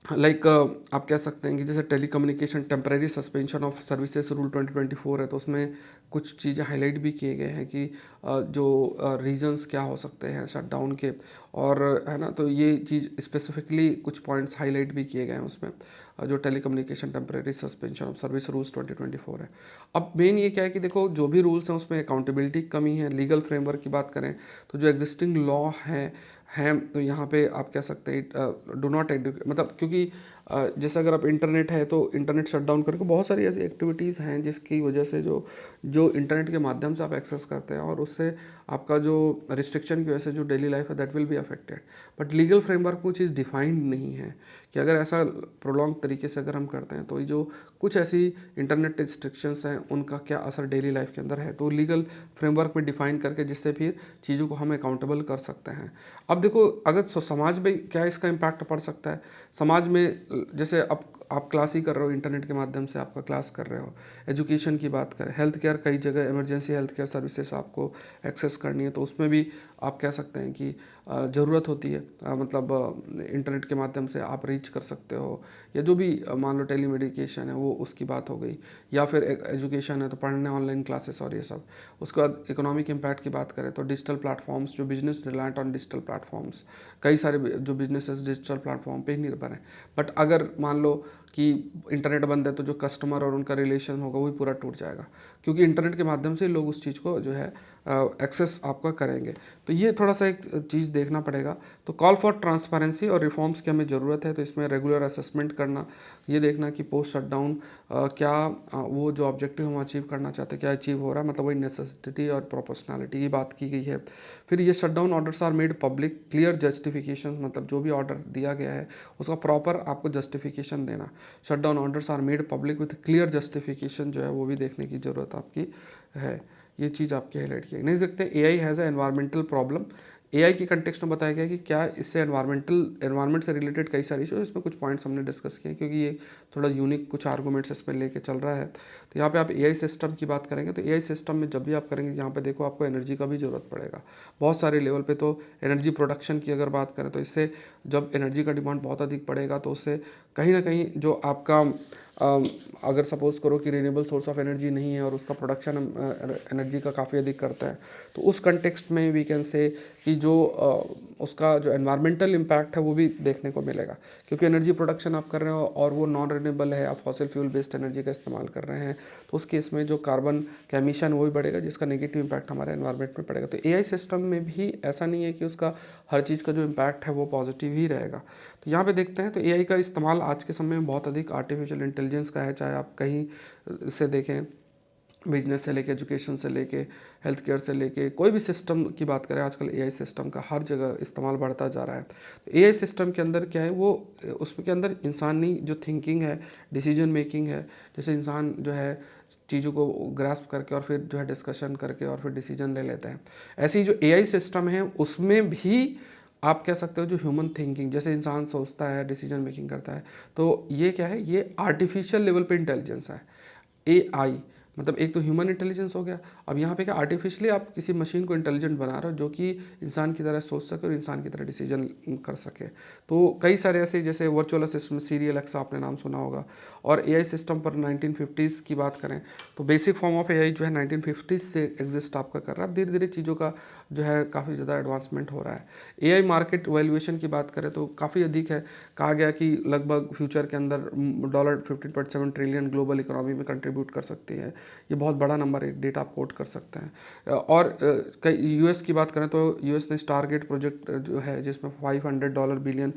लाइक आप कह सकते हैं कि जैसे telecommunication temporary suspension of services rule 2024 है, तो उसमें कुछ चीज़ें हाईलाइट भी किए गए हैं कि जो रीजंस क्या हो सकते हैं शटडाउन के, और है ना, तो ये चीज़ स्पेसिफिकली कुछ पॉइंट्स हाईलाइट भी किए गए हैं उसमें, जो telecommunication temporary suspension of service rules 2024 है। अब मेन ये क्या है कि देखो जो भी रूल्स हैं उसमें अकाउंटेबिलिटी की कमी है। लीगल फ्रेमवर्क की बात करें तो जो एग्जिस्टिंग लॉ हैं तो यहाँ पे आप कह सकते हैं डू नॉट एडुकेट, मतलब क्योंकि जैसे अगर आप इंटरनेट है तो इंटरनेट शटडाउन करके बहुत सारी ऐसी एक्टिविटीज़ हैं जिसकी वजह से जो जो इंटरनेट के माध्यम से आप एक्सेस करते हैं और उससे आपका जो रिस्ट्रिक्शन की वजह से जो डेली लाइफ है that will be affected. But legal framework में चीज़ डिफाइंड नहीं है कि अगर ऐसा प्रोलॉन्ग तरीके से अगर हम करते हैं तो ये जो कुछ ऐसी इंटरनेट रिस्ट्रिक्शंस हैं उनका क्या असर डेली लाइफ के अंदर है, तो लीगल फ्रेमवर्क में डिफाइन करके जिससे फिर चीज़ों को हम अकाउंटेबल कर सकते हैं। अब देखो अगर समाज में क्या इसका इम्पैक्ट पड़ सकता है, समाज में जैसे अब आप क्लास ही कर रहे हो, इंटरनेट के माध्यम से आपका क्लास कर रहे हो। एजुकेशन की बात करें, हेल्थ केयर, कई जगह इमरजेंसी हेल्थ केयर सर्विसेज आपको एक्सेस करनी है तो उसमें भी आप कह सकते हैं कि ज़रूरत होती है, मतलब इंटरनेट के माध्यम से आप रीच कर सकते हो, या जो भी मान लो टेली मेडिकेशन है वो उसकी बात हो गई, या फिर एजुकेशन है तो पढ़ने ऑनलाइन क्लासेस और ये सब। उसके बाद इकोनॉमिक इम्पैक्ट की बात करें तो डिजिटल प्लेटफॉर्म्स, जो business reliant on digital platforms, कई सारे जो बिजनेसेस डिजिटल प्लेटफॉर्म पे ही निर्भर हैं। बट अगर मान लो कि इंटरनेट बंद है तो जो कस्टमर और उनका रिलेशन होगा वो भी पूरा टूट जाएगा, क्योंकि इंटरनेट के माध्यम से लोग उस चीज़ को जो है एक्सेस आपका करेंगे। तो ये थोड़ा सा एक चीज़ देखना पड़ेगा। तो कॉल फॉर ट्रांसपेरेंसी और रिफॉर्म्स की हमें ज़रूरत है, तो इसमें रेगुलर असेसमेंट करना, ये देखना कि पोस्ट शटडाउन क्या वो जो ऑब्जेक्टिव हम अचीव करना चाहते हैं क्या अचीव हो रहा है, मतलब वही नेसेसिटी और प्रोपोर्शनैलिटी की बात की गई है। फिर ये shutdown orders are made public, clear justification, मतलब जो भी ऑर्डर दिया गया है उसका प्रॉपर आपको जस्टिफिकेशन देना। Shutdown orders are made public with clear justification, जो है वो भी देखने की ज़रूरत आपकी है। ये चीज़ आपकी हाईलाइट की नहीं सकते। AI has a environmental problem, AI के कंटेक्स्ट में बताया गया कि क्या इससे एनवायरमेंट से रिलेटेड कई सारी इशू, इसमें कुछ पॉइंट्स हमने डिस्कस किए क्योंकि ये थोड़ा यूनिक कुछ आर्गूमेंट्स इस पर लेके चल रहा है। तो यहाँ पे आप एआई सिस्टम की बात करेंगे तो एआई सिस्टम में जब भी आप करेंगे यहाँ पे देखो आपको एनर्जी का भी ज़रूरत पड़ेगा बहुत सारे लेवल पे। तो एनर्जी प्रोडक्शन की अगर बात करें तो इससे जब एनर्जी का डिमांड बहुत अधिक पड़ेगा तो उससे कहीं ना कहीं जो आपका अगर सपोज करो कि रिन्यूएबल सोर्स ऑफ एनर्जी नहीं है और उसका प्रोडक्शन एनर्जी का काफ़ी अधिक करता है, तो उस कंटेक्स्ट में वी कैन से कि जो उसका जो एनवायरमेंटल इम्पैक्ट है वो भी देखने को मिलेगा, क्योंकि एनर्जी प्रोडक्शन आप कर रहे हो और वो नॉन रिन्यूएबल है, आप फॉसिल फ्यूल बेस्ड एनर्जी का इस्तेमाल कर रहे हैं, तो उस केस में जो कार्बन का एमिशन वो भी बढ़ेगा जिसका नेगेटिव इम्पैक्ट हमारे एनवायरमेंट में पड़ेगा। तो एआई सिस्टम में भी ऐसा नहीं है कि उसका हर चीज़ का जो इम्पैक्ट है वो पॉजिटिव ही रहेगा। तो यहाँ पे देखते हैं तो एआई का इस्तेमाल आज के समय में बहुत अधिक आर्टिफिशियल इंटेलिजेंस का है, चाहे आप कहीं से देखें, बिजनेस से लेके, एजुकेशन से लेके, हेल्थ केयर से लेके, कोई भी सिस्टम की बात करें आजकल एआई सिस्टम का हर जगह इस्तेमाल बढ़ता जा रहा है। तो एआई सिस्टम के अंदर क्या है वो उसके अंदर इंसानी जो थिंकिंग है, डिसीजन मेकिंग है, जैसे इंसान जो है चीज़ों को ग्रास्प करके और फिर जो है डिस्कशन करके और फिर डिसीजन ले लेते हैं। ऐसे ही जो एआई सिस्टम है उसमें भी आप कह सकते हो जो ह्यूमन थिंकिंग, जैसे इंसान सोचता है, डिसीजन मेकिंग करता है, तो ये क्या है, ये आर्टिफिशियल लेवल पे इंटेलिजेंस है। एआई मतलब एक तो ह्यूमन इंटेलिजेंस हो गया, अब यहाँ पे क्या आर्टिफिशियली आप किसी मशीन को इंटेलिजेंट बना रहे हो जो कि इंसान की तरह सोच सके और इंसान की तरह डिसीजन कर सके। तो कई सारे ऐसे जैसे वर्चुअल असिस्टेंट सिरी एलेक्सा आपने नाम सुना होगा। और एआई सिस्टम पर 1950s की बात करें तो बेसिक फॉर्म ऑफ एआई जो है 1950s से एग्जिस्ट आपका कर रहा है। धीरे धीरे चीज़ों का जो है काफ़ी ज़्यादा एडवांसमेंट हो रहा है। एआई मार्केट वैल्यूएशन की बात करें तो काफ़ी अधिक है। कहा गया कि लगभग फ्यूचर के अंदर $15.7 ट्रिलियन ग्लोबल इकोनॉमी में कंट्रीब्यूट कर सकती है। ये बहुत बड़ा नंबर है, डेटा आप कोट कर सकते हैं। और कई यूएस की बात करें तो यूएस ने स्टारगेट प्रोजेक्ट जो है जिसमें $500 बिलियन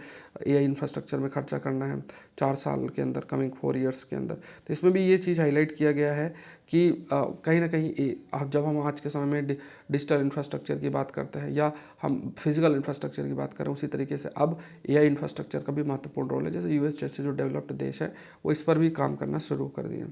एआई इंफ्रास्ट्रक्चर में खर्चा करना है 4 साल के अंदर, कमिंग 4 ईयर्स के अंदर। तो इसमें भी ये चीज़ हाईलाइट किया गया है कि कहीं ना कहीं जब हम आज के समय में डिजिटल इंफ्रास्ट्रक्चर की बात करते हैं या हम फिजिकल इंफ्रास्ट्रक्चर की बात करें, उसी तरीके से अब एआई इंफ्रास्ट्रक्चर का भी महत्वपूर्ण रोल है। जैसे यूएस जैसे जो डेवलप्ड देश है वो इस पर भी काम करना शुरू कर दिए।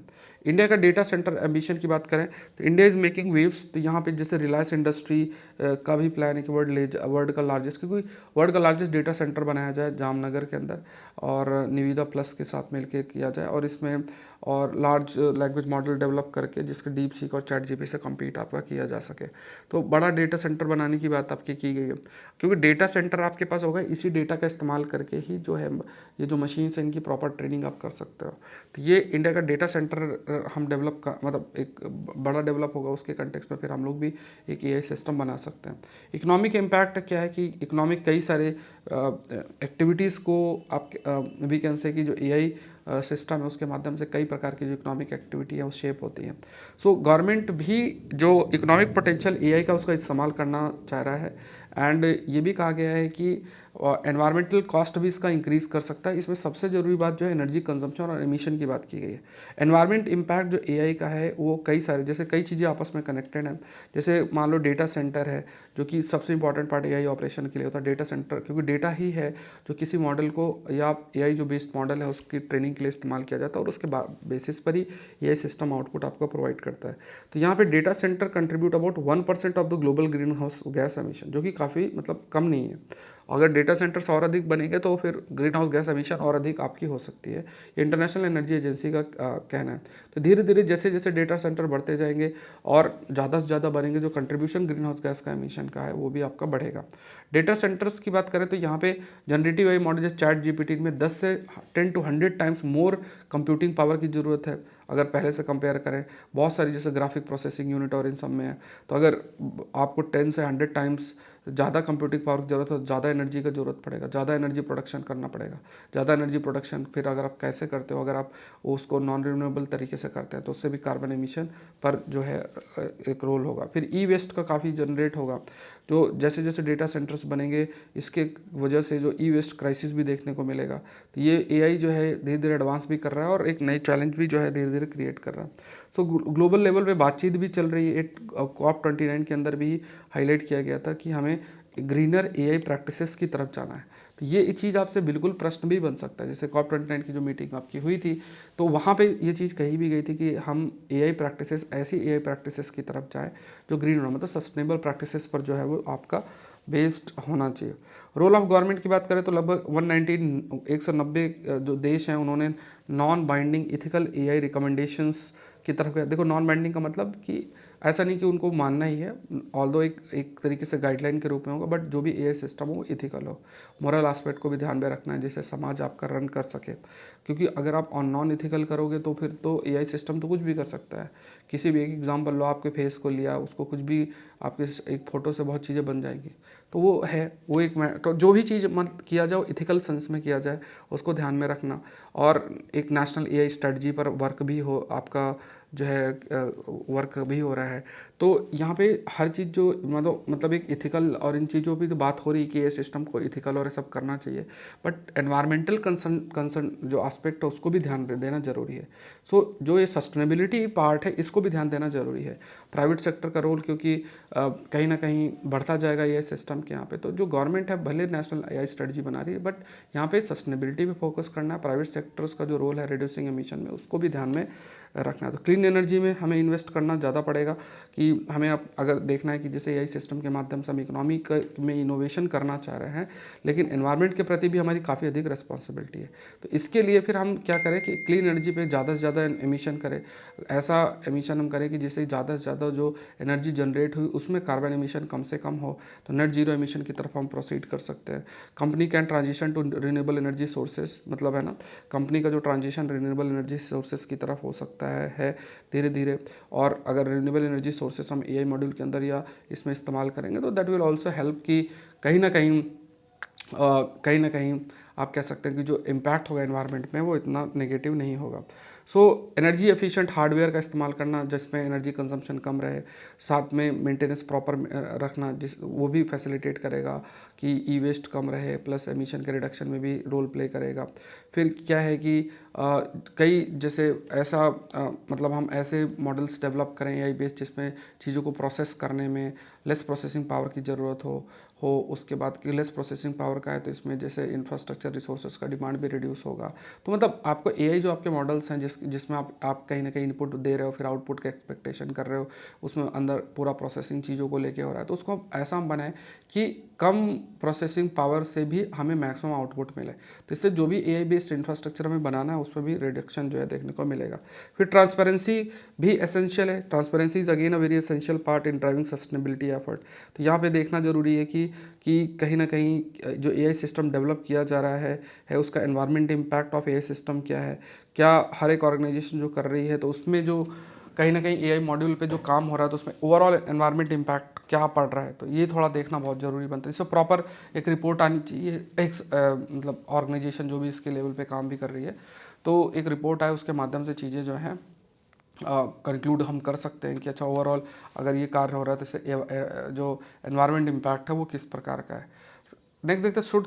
इंडिया का डेटा सेंटर एम्बिशन की बात करें तो इंडिया इज़ मेकिंग वेव्स। तो यहाँ पे जैसे रिलायंस इंडस्ट्री का भी प्लान है कि वर्ल्ड का लार्जेस्ट, क्योंकि वर्ल्ड का लार्जेस्ट डेटा सेंटर बनाया जाए जामनगर के अंदर और निविदा प्लस के साथ मिलकर किया जाए, और इसमें और लार्ज लैंग्वेज मॉडल डेवलप करके जिसके डीप सीक और चैट जीपीटी से कम्पीट आपका किया जा सके। तो बड़ा डेटा सेंटर बनाने की बात आपकी की गई है, क्योंकि डेटा सेंटर आपके पास होगा, इसी डेटा का इस्तेमाल करके ही जो है ये जो मशीन्स हैं इनकी प्रॉपर ट्रेनिंग आप कर सकते हो। तो ये इंडिया का डेटा सेंटर हम डेवलप का मतलब एक बड़ा डेवलप होगा, उसके कंटेक्स्ट में फिर हम लोग भी एक एआई सिस्टम बना सकते हैं। इकोनॉमिक इम्पैक्ट क्या है कि इकोनॉमिक कई सारे एक्टिविटीज़ को आप वी कैन से कि जो एआई सिस्टम है उसके माध्यम से कई प्रकार की जो इकोनॉमिक एक्टिविटी है वो शेप होती है। सो गवर्नमेंट भी जो इकोनॉमिक पोटेंशियल एआई का उसका इस्तेमाल करना चाह रहा है। एंड ये भी कहा गया है कि एनवायरमेंटल कॉस्ट भी इसका इंक्रीज़ कर सकता है। इसमें सबसे ज़रूरी बात जो है एनर्जी कंजम्पशन और एमिशन की बात की गई है। एनवायरमेंट इम्पैक्ट जो एआई का है वो कई सारे, जैसे कई चीज़ें आपस में कनेक्टेड हैं। जैसे मान लो डेटा सेंटर है जो कि सबसे इंपॉर्टेंट पार्ट एआई ऑपरेशन के लिए होता है, डेटा सेंटर, क्योंकि डेटा ही है जो किसी मॉडल को या एआई जो बेस्ड मॉडल है उसकी ट्रेनिंग के लिए इस्तेमाल किया जाता है और उसके बेसिस पर ही एआई सिस्टम आउटपुट आपको प्रोवाइड करता है। तो यहाँ पे data centre contribute about 1% of the global green house gas emission, जो कि काफ़ी मतलब कम नहीं है। अगर डेटा सेंटर्स और अधिक बनेंगे तो फिर ग्रीन हाउस गैस एमिशन और अधिक आपकी हो सकती है, ये इंटरनेशनल एनर्जी एजेंसी का कहना है। तो धीरे धीरे जैसे जैसे डेटा सेंटर बढ़ते जाएंगे और ज़्यादा से ज़्यादा बढ़ेंगे, जो कंट्रीब्यूशन ग्रीन हाउस गैस का एमिशन का है वो भी आपका बढ़ेगा। डेटा सेंटर्स की बात करें तो यहाँ पे जनरेटिव एआई मॉडल जैसे चैट जीपीटी में 10 से 10 to 100 times more computing power की ज़रूरत है अगर पहले से कंपेयर करें। बहुत सारी जैसे ग्राफिक प्रोसेसिंग यूनिट और इन सब में है, तो अगर आपको 10 से 100 टाइम्स ज़्यादा कंप्यूटिंग पावर की ज़रूरत हो, ज़्यादा एनर्जी का ज़रूरत पड़ेगा, ज़्यादा एनर्जी प्रोडक्शन करना पड़ेगा। ज़्यादा एनर्जी प्रोडक्शन फिर अगर आप कैसे करते हो, अगर आप उसको नॉन रिन्यूएबल तरीके से करते हैं तो उससे भी कार्बन एमिशन पर जो है एक रोल होगा। फिर ई वेस्ट का काफ़ी जनरेट होगा, तो जैसे जैसे डेटा सेंटर्स बनेंगे इसके वजह से जो ई वेस्ट क्राइसिस भी देखने को मिलेगा। तो ये एआई जो है धीरे धीरे एडवांस भी कर रहा है और एक नई चैलेंज भी जो है धीरे धीरे क्रिएट कर रहा है। सो ग्लोबल लेवल पे बातचीत भी चल रही है। COP29 के अंदर भी हाईलाइट किया गया था कि हमें ग्रीनर एआई प्रैक्टिसेस की तरफ जाना है। तो ये एक चीज़ आपसे बिल्कुल प्रश्न भी बन सकता है। जैसे COP29 की जो मीटिंग आपकी हुई थी तो वहाँ पे ये चीज़ कही भी गई थी कि हम एआई प्रैक्टिसेस, ऐसी एआई प्रैक्टिसेस की तरफ जाएं जो ग्रीन हो, मतलब सस्टेनेबल प्रैक्टिसेस पर जो है वो आपका बेस्ड होना चाहिए। रोल ऑफ गवर्नमेंट की बात करें तो लगभग 190 जो देश हैं उन्होंने non binding ethical AI recommendations की तरफ गया। देखो नॉन बाइंडिंग का मतलब कि ऐसा नहीं कि उनको मानना ही है, ऑल्दो एक तरीके से गाइडलाइन के रूप में होगा, बट जो भी एआई सिस्टम हो वो इथिकल हो। मोरल एस्पेक्ट को भी ध्यान में रखना है जिससे समाज आपका रन कर सके, क्योंकि अगर आप नॉन इथिकल करोगे तो फिर तो एआई सिस्टम तो कुछ भी कर सकता है। किसी भी एक एग्जाम्पल लो, आपके फेस को लिया, उसको कुछ भी आपके एक फ़ोटो से बहुत चीज़ें बन जाएंगी। तो वो है वो एक तो जो भी चीज़ मत किया जाए इथिकल सेंस में किया जाए, उसको ध्यान में रखना। और एक नेशनल एआई स्ट्रेटजी पर वर्क भी हो, आपका जो है वर्क भी हो रहा है। तो यहाँ पे हर चीज़ जो मतलब एक इथिकल और इन चीज़ों की तो बात हो रही है कि ये सिस्टम को इथिकल और ये सब करना चाहिए, बट एनवायरमेंटल कंसर्न जो एस्पेक्ट है उसको भी ध्यान देना जरूरी है। सो जो ये सस्टेनेबिलिटी पार्ट है इसको भी ध्यान देना जरूरी है। प्राइवेट सेक्टर का रोल, क्योंकि कहीं ना कहीं बढ़ता जाएगा ये सिस्टम के यहाँ पे, तो जो गवर्नमेंट है भले नेशनल एआई स्ट्रेटजी बना रही है, बट यहाँ पे सस्टेनेबिलिटी पे फोकस करना है। प्राइवेट सेक्टर्स का जो रोल है रिड्यूसिंग एमिशन में, उसको भी ध्यान में रखना है। तो क्लीन एनर्जी में हमें इन्वेस्ट करना ज़्यादा पड़ेगा कि हमें अब अगर देखना है कि जैसे एआई सिस्टम के माध्यम से हम इकोनॉमी में इनोवेशन करना चाह रहे हैं, लेकिन एनवायरनमेंट के प्रति भी हमारी काफ़ी अधिक रिस्पॉन्सिबिलिटी है। तो इसके लिए फिर हम क्या करें कि क्लीन एनर्जी पे ज़्यादा से ज़्यादा एमिशन करें, ऐसा एमिशन हम करें कि जिससे ज़्यादा से ज़्यादा जो एनर्जी जनरेट हुई उसमें कार्बन एमिशन कम से कम हो, तो नेट जीरो एमिशन की तरफ हम प्रोसीड कर सकते हैं। Company can transition to renewable energy sources, मतलब है ना, कंपनी का जो ट्रांजिशन रिन्यूएबल एनर्जी सोर्सेज की तरफ हो सकता है धीरे धीरे। और अगर रिन्यूएबल एनर्जी सोर्सेज हम एआई मॉड्यूल के अंदर या इसमें इस्तेमाल करेंगे तो दैट विल आल्सो हेल्प कि कहीं ना कहीं आप कह सकते हैं कि जो इम्पैक्ट होगा एनवायरनमेंट में वो इतना नेगेटिव नहीं होगा। सो एनर्जी एफिशिएंट हार्डवेयर का इस्तेमाल करना जिसमें एनर्जी कंजम्पशन कम रहे, साथ में मेंटेनेंस प्रॉपर रखना जिस वो भी फैसिलिटेट करेगा कि ई वेस्ट कम रहे, प्लस एमिशन के रिडक्शन में भी रोल प्ले करेगा। फिर क्या है कि कई जैसे ऐसा मतलब हम ऐसे मॉडल्स डेवलप करें एआई बेस्ड जिसमें चीज़ों को प्रोसेस करने में लेस प्रोसेसिंग पावर की ज़रूरत हो उसके बाद कि लेस प्रोसेसिंग पावर का है तो इसमें जैसे इंफ्रास्ट्रक्चर रिसोर्सेज का डिमांड भी रिड्यूस होगा। तो मतलब आपको एआई जो आपके मॉडल्स हैं जिसमें आप कहीं ना कहीं इनपुट दे रहे हो, फिर आउटपुट का एक्सपेक्टेशन कर रहे हो, उसमें अंदर पूरा प्रोसेसिंग चीज़ों को लेके हो रहा है, तो उसको ऐसा हम बनाएं कि कम प्रोसेसिंग पावर से भी हमें मैक्सिमम आउटपुट मिले। तो इससे जो भी एआई बेस्ड इंफ्रास्ट्रक्चर हमें बनाना है उस पर भी रिडक्शन जो है देखने को मिलेगा। फिर ट्रांसपेरेंसी भी एसेंशियल है। Transparency is again a very essential part in driving sustainability effort. तो यहाँ पे देखना जरूरी है कि कहीं ना कहीं जो एआई सिस्टम डेवलप किया जा रहा है उसका environment impact of AI system क्या है, क्या हर एक ऑर्गेनाइजेशन जो कर रही है तो उसमें जो कहीं ना कहीं एआई मॉड्यूल पे जो काम हो रहा है तो उसमें ओवरऑल एनवायरमेंट इम्पैक्ट क्या पड़ रहा है, तो ये थोड़ा देखना बहुत ज़रूरी बनता है। इससे प्रॉपर एक रिपोर्ट आनी चाहिए, एक मतलब ऑर्गेनाइजेशन जो भी इसके लेवल पे काम भी कर रही है तो एक रिपोर्ट आए उसके माध्यम से चीज़ें जो हैं कंक्लूड हम कर सकते हैं कि अच्छा ओवरऑल अगर ये कार्य हो रहा है तो इससे जो एनवायरमेंट इम्पैक्ट है वो किस प्रकार का है। नेक्स्ट देखते हैं, शुड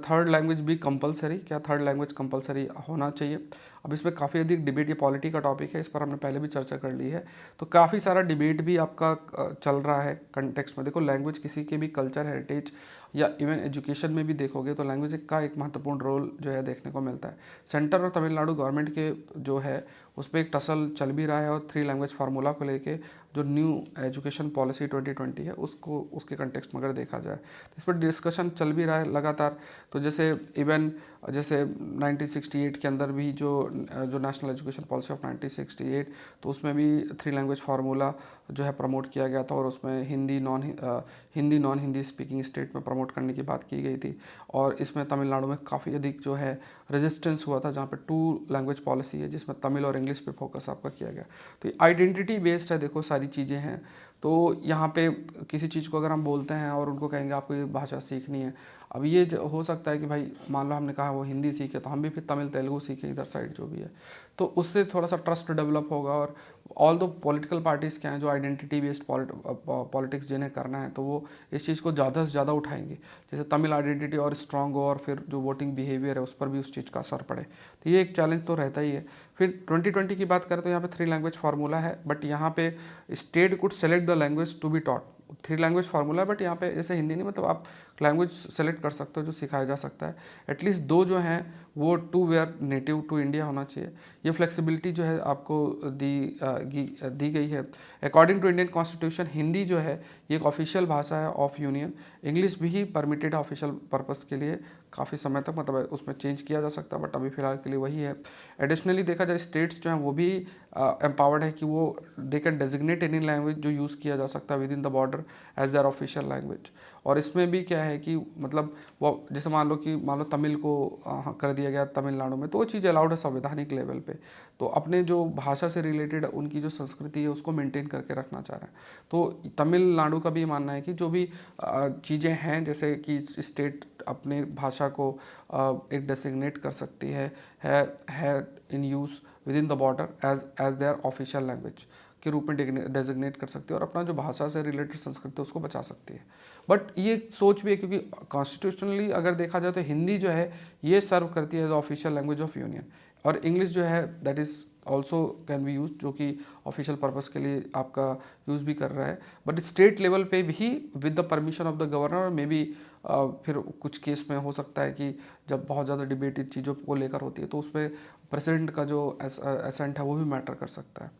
थर्ड लैंग्वेज भी कंपलसरी, क्या थर्ड लैंग्वेज कंपलसरी होना चाहिए। अब इसमें काफ़ी अधिक डिबेट, ये पॉलिटी का टॉपिक है, इस पर हमने पहले भी चर्चा कर ली है, तो काफ़ी सारा डिबेट भी आपका चल रहा है कंटेक्स्ट में। देखो लैंग्वेज किसी के भी कल्चर, हेरिटेज या इवन एजुकेशन में भी देखोगे तो लैंग्वेज का एक महत्वपूर्ण रोल जो है देखने को मिलता है। सेंटर और तमिलनाडु गवर्नमेंट के जो है उस पर एक टसल चल भी रहा है और 3 लैंग्वेज फार्मूला को लेके जो न्यू एजुकेशन पॉलिसी 2020 है उसको उसके कंटेक्स्ट में अगर देखा जाए तो इस पर डिस्कशन चल भी रहा है लगातार। तो जैसे इवन जैसे 1968 के अंदर भी जो नेशनल एजुकेशन पॉलिसी ऑफ 1968, तो उसमें भी 3 लैंग्वेज फार्मूला जो है प्रमोट किया गया था और उसमें Hindi non Hindi speaking state में प्रमोट करने की बात की गई थी। और इसमें तमिलनाडु में काफ़ी अधिक जो है रेजिस्टेंस हुआ था जहाँ पे 2 लैंग्वेज पॉलिसी है जिसमें तमिल और इंग्लिश पे फोकस आपका किया गया। तो आइडेंटिटी बेस्ड है, देखो सारी चीज़ें हैं। तो यहाँ पे किसी चीज़ को अगर हम बोलते हैं और उनको कहेंगे आपको ये भाषा सीखनी है, अब ये हो सकता है कि भाई मान लो हमने कहा वो हिंदी सीखे तो हम भी फिर तमिल तेलुगु सीखें इधर साइड जो भी है, तो उससे थोड़ा सा ट्रस्ट डेवलप होगा। और ऑल दो पॉलिटिकल पार्टीज़ क्या हैं जो आइडेंटिटी बेस्ड पॉलिटिक्स जिन्हें करना है तो वो इस चीज़ को ज़्यादा से ज़्यादा उठाएंगे, जैसे तमिल आइडेंटिटी और स्ट्रांग हो और फिर जो वोटिंग बिहेवियर है उस पर भी उस चीज़ का असर पड़े, तो ये एक चैलेंज तो रहता ही है। फिर 2020 की बात करें तो यहाँ पे 3 लैंग्वेज फार्मूला है, बट यहाँ पे state could select the language to be taught. 3 language formula है बट यहाँ पे जैसे हिंदी नहीं, मतलब आप लैंग्वेज सेलेक्ट कर सकते हो जो सिखाया जा सकता है। एटलीस्ट 2 जो हैं वो two were native to India होना चाहिए। ये फ्लेक्सिबिलिटी जो है आपको दी गई है। According to Indian constitution Hindi जो है ये एक ऑफिशियल भाषा है ऑफ यूनियन। इंग्लिश भी परमिटेड है ऑफिशियल पर्पस के लिए काफ़ी समय तक, मतलब उसमें चेंज किया जा सकता है बट अभी फिलहाल के लिए वही है। एडिशनली देखा जाए स्टेट्स जो हैं वो भी एम्पावर्ड है कि वो they can designate any language जो यूज़ किया जा सकता है with in the border as their official language. और इसमें भी क्या है कि मतलब वो जैसे मान लो तमिल को कर दिया गया तमिलनाडु में, तो वो चीज़ अलाउड है संवैधानिक लेवल पे। तो अपने जो भाषा से रिलेटेड उनकी जो संस्कृति है उसको मेंटेन करके रखना चाह रहे हैं। तो तमिलनाडु का भी मानना है कि जो भी चीज़ें हैं जैसे कि स्टेट अपने भाषा को एक डेसिग्नेट कर सकती है in use with in the border as their official language. के रूप में डेजिग्नेट कर सकती है और अपना जो भाषा से रिलेटेड संस्कृति है उसको बचा सकती है। बट ये सोच भी है क्योंकि कॉन्स्टिट्यूशनली अगर देखा जाए तो हिंदी जो है ये सर्व करती है as official language of union, और इंग्लिश जो है that is also can be use, जो कि ऑफिशियल पर्पज़ के लिए आपका यूज़ भी कर रहा है। बट स्टेट लेवल पे भी with the permission of the governor may be फिर कुछ केस में हो सकता है कि जब बहुत ज़्यादा डिबेटेड चीज़ों को लेकर होती है तो उसमें प्रेसिडेंट का जो एसेंट है वो भी मैटर कर सकता है।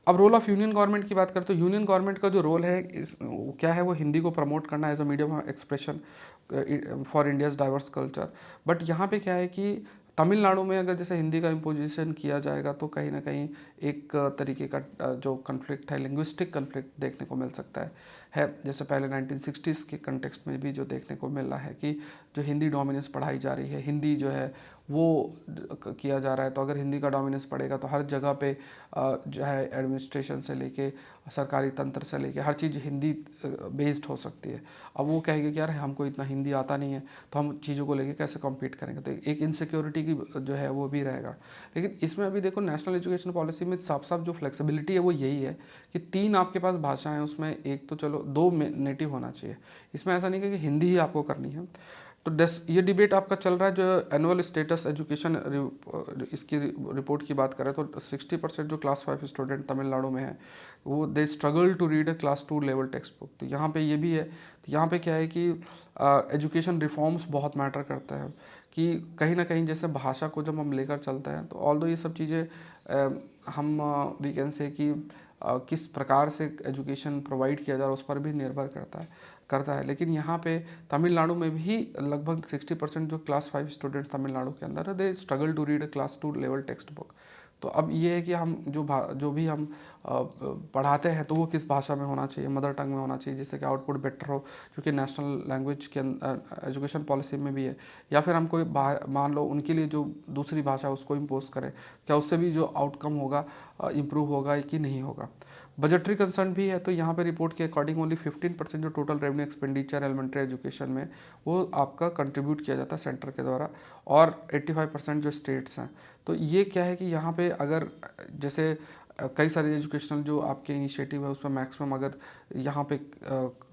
अब रोल ऑफ यूनियन गवर्नमेंट की बात करें तो यूनियन गवर्नमेंट का जो रोल है वो क्या है, वो हिंदी को प्रमोट करना as a medium of expression for India's diverse culture. But यहाँ पे क्या है कि तमिलनाडु में अगर जैसे हिंदी का इम्पोजिशन किया जाएगा तो कहीं ना कहीं एक तरीके का जो कन्फ्लिक्ट है, लिंग्विस्टिक कन्फ्लिक्ट देखने को मिल सकता है जैसे पहले 1960s के कंटेक्स्ट में भी जो देखने को मिल रहा है कि जो हिंदी डोमिनेंस पढ़ाई जा रही है, हिंदी जो है वो किया जा रहा है, तो अगर हिंदी का डोमिनेंस पड़ेगा तो हर जगह पे जो है एडमिनिस्ट्रेशन से लेके सरकारी तंत्र से लेके हर चीज़ हिंदी बेस्ड हो सकती है। अब वो कहेंगे कि यार हमको इतना हिंदी आता नहीं है तो हम चीज़ों को लेके कैसे कम्पीट करेंगे, तो एक इनसिक्योरिटी की जो है वो भी रहेगा। लेकिन इसमें अभी देखो नेशनल एजुकेशन पॉलिसी में साफ साफ जो फ्लेक्सिबिलिटी है वो यही है कि 3 आपके पास भाषाएं हैं, उसमें एक तो चलो 2 नेटिव होना चाहिए। इसमें ऐसा नहीं है कि हिंदी ही आपको करनी है। तो ये डिबेट आपका चल रहा है जो एनुअल स्टेटस एजुकेशन इसकी रिपोर्ट की बात करें तो 60% जो क्लास 5 स्टूडेंट तमिलनाडु में है वो they struggle to read a class 2 level textbook. तो यहाँ पे ये भी है, तो यहाँ पे क्या है कि एजुकेशन रिफॉर्म्स बहुत मैटर करता है कि कहीं ना कहीं जैसे भाषा को जब हम लेकर चलते हैं तो ऑल्दो ये सब चीज़ें हम वी कैन से कि किस प्रकार से एजुकेशन प्रोवाइड किया जा रहा है उस पर भी निर्भर करता है। लेकिन यहाँ पे तमिलनाडु में भी लगभग 60% जो क्लास 5 स्टूडेंट तमिलनाडु के अंदर है they struggle to read a class 2 level textbook. तो अब ये है कि हम जो भी हम पढ़ाते हैं तो वो किस भाषा में होना चाहिए, मदर टंग में होना चाहिए जिससे कि आउटपुट बेटर हो, क्योंकि नेशनल लैंग्वेज के एजुकेशन पॉलिसी में भी है। या फिर हम कोई मान लो उनके लिए जो दूसरी भाषा है उसको इम्पोज करें, क्या उससे भी जो आउटकम होगा इम्प्रूव होगा कि नहीं होगा। बजटरी कंसर्न भी है, तो यहाँ पे रिपोर्ट के अकॉर्डिंग ओनली 15% जो total revenue expenditure elementary education में वो आपका कंट्रीब्यूट किया जाता है सेंटर के द्वारा, और 85% जो स्टेट्स हैं। तो ये क्या है कि यहाँ पे अगर जैसे कई सारे एजुकेशनल जो आपके इनिशिएटिव है उसमें मैक्सिमम अगर यहाँ पे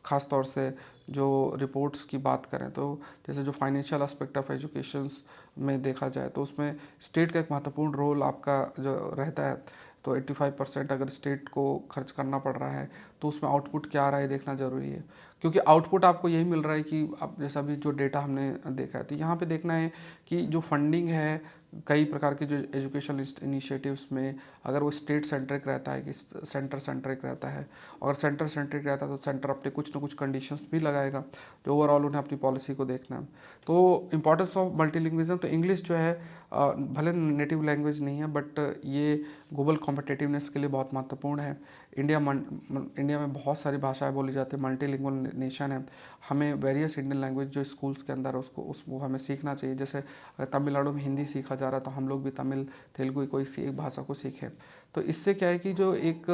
ख़ास तौर से जो रिपोर्ट्स की बात करें तो जैसे जो फाइनेंशियल एस्पेक्ट ऑफ एजुकेशंस में देखा जाए तो उसमें स्टेट का एक महत्वपूर्ण रोल आपका जो रहता है। तो 85% अगर स्टेट को खर्च करना पड़ रहा है तो उसमें आउटपुट क्या आ रहा है देखना ज़रूरी है, क्योंकि आउटपुट आपको यही मिल रहा है कि अब जैसा भी जो डेटा हमने देखा है तो यहाँ पे देखना है कि जो फंडिंग है कई प्रकार के जो एजुकेशन इनिशिएटिव्स में अगर वो स्टेट सेंट्रिक रहता है कि सेंटर सेंट्रिक रहता है, अगर सेंटर सेंट्रिक रहता है तो सेंटर अपने कुछ ना कुछ कंडीशंस भी लगाएगा जो ओवरऑल उन्हें अपनी पॉलिसी को देखना है। तो इंपॉर्टेंस ऑफ मल्टीलिंग्विज्म, तो इंग्लिश जो है भले नेटिव लैंग्वेज नहीं है बट ये ग्लोबल कॉम्पिटिटिवनेस के लिए बहुत महत्वपूर्ण है। इंडिया में बहुत सारी भाषाएं बोली जाती है, मल्टीलिंगुअल नेशन है। हमें वेरियस इंडियन लैंग्वेज जो स्कूल्स के अंदर है उसको हमें सीखना चाहिए। जैसे अगर तमिलनाडु में हिंदी सीखा जा रहा है तो हम लोग भी तमिल तेलुगु कोई सी एक भाषा को सीखें। तो इससे क्या है कि जो एक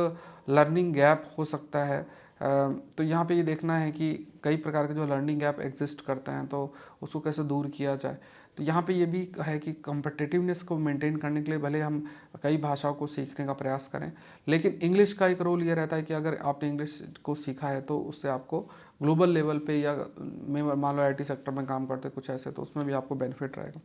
लर्निंग गैप हो सकता है तो यहाँ पे ये देखना है कि कई प्रकार के जो लर्निंग गैप एग्जिस्ट करते हैं तो उसको कैसे दूर किया जाए। तो यहाँ पे ये भी है कि कम्पिटिटिवनेस को मेंटेन करने के लिए भले हम कई भाषाओं को सीखने का प्रयास करें, लेकिन इंग्लिश का एक रोल ये रहता है कि अगर आपने इंग्लिश को सीखा है तो उससे आपको ग्लोबल लेवल पे या में मान लो आईटी सेक्टर में काम करते कुछ ऐसे तो उसमें भी आपको बेनिफिट रहेगा।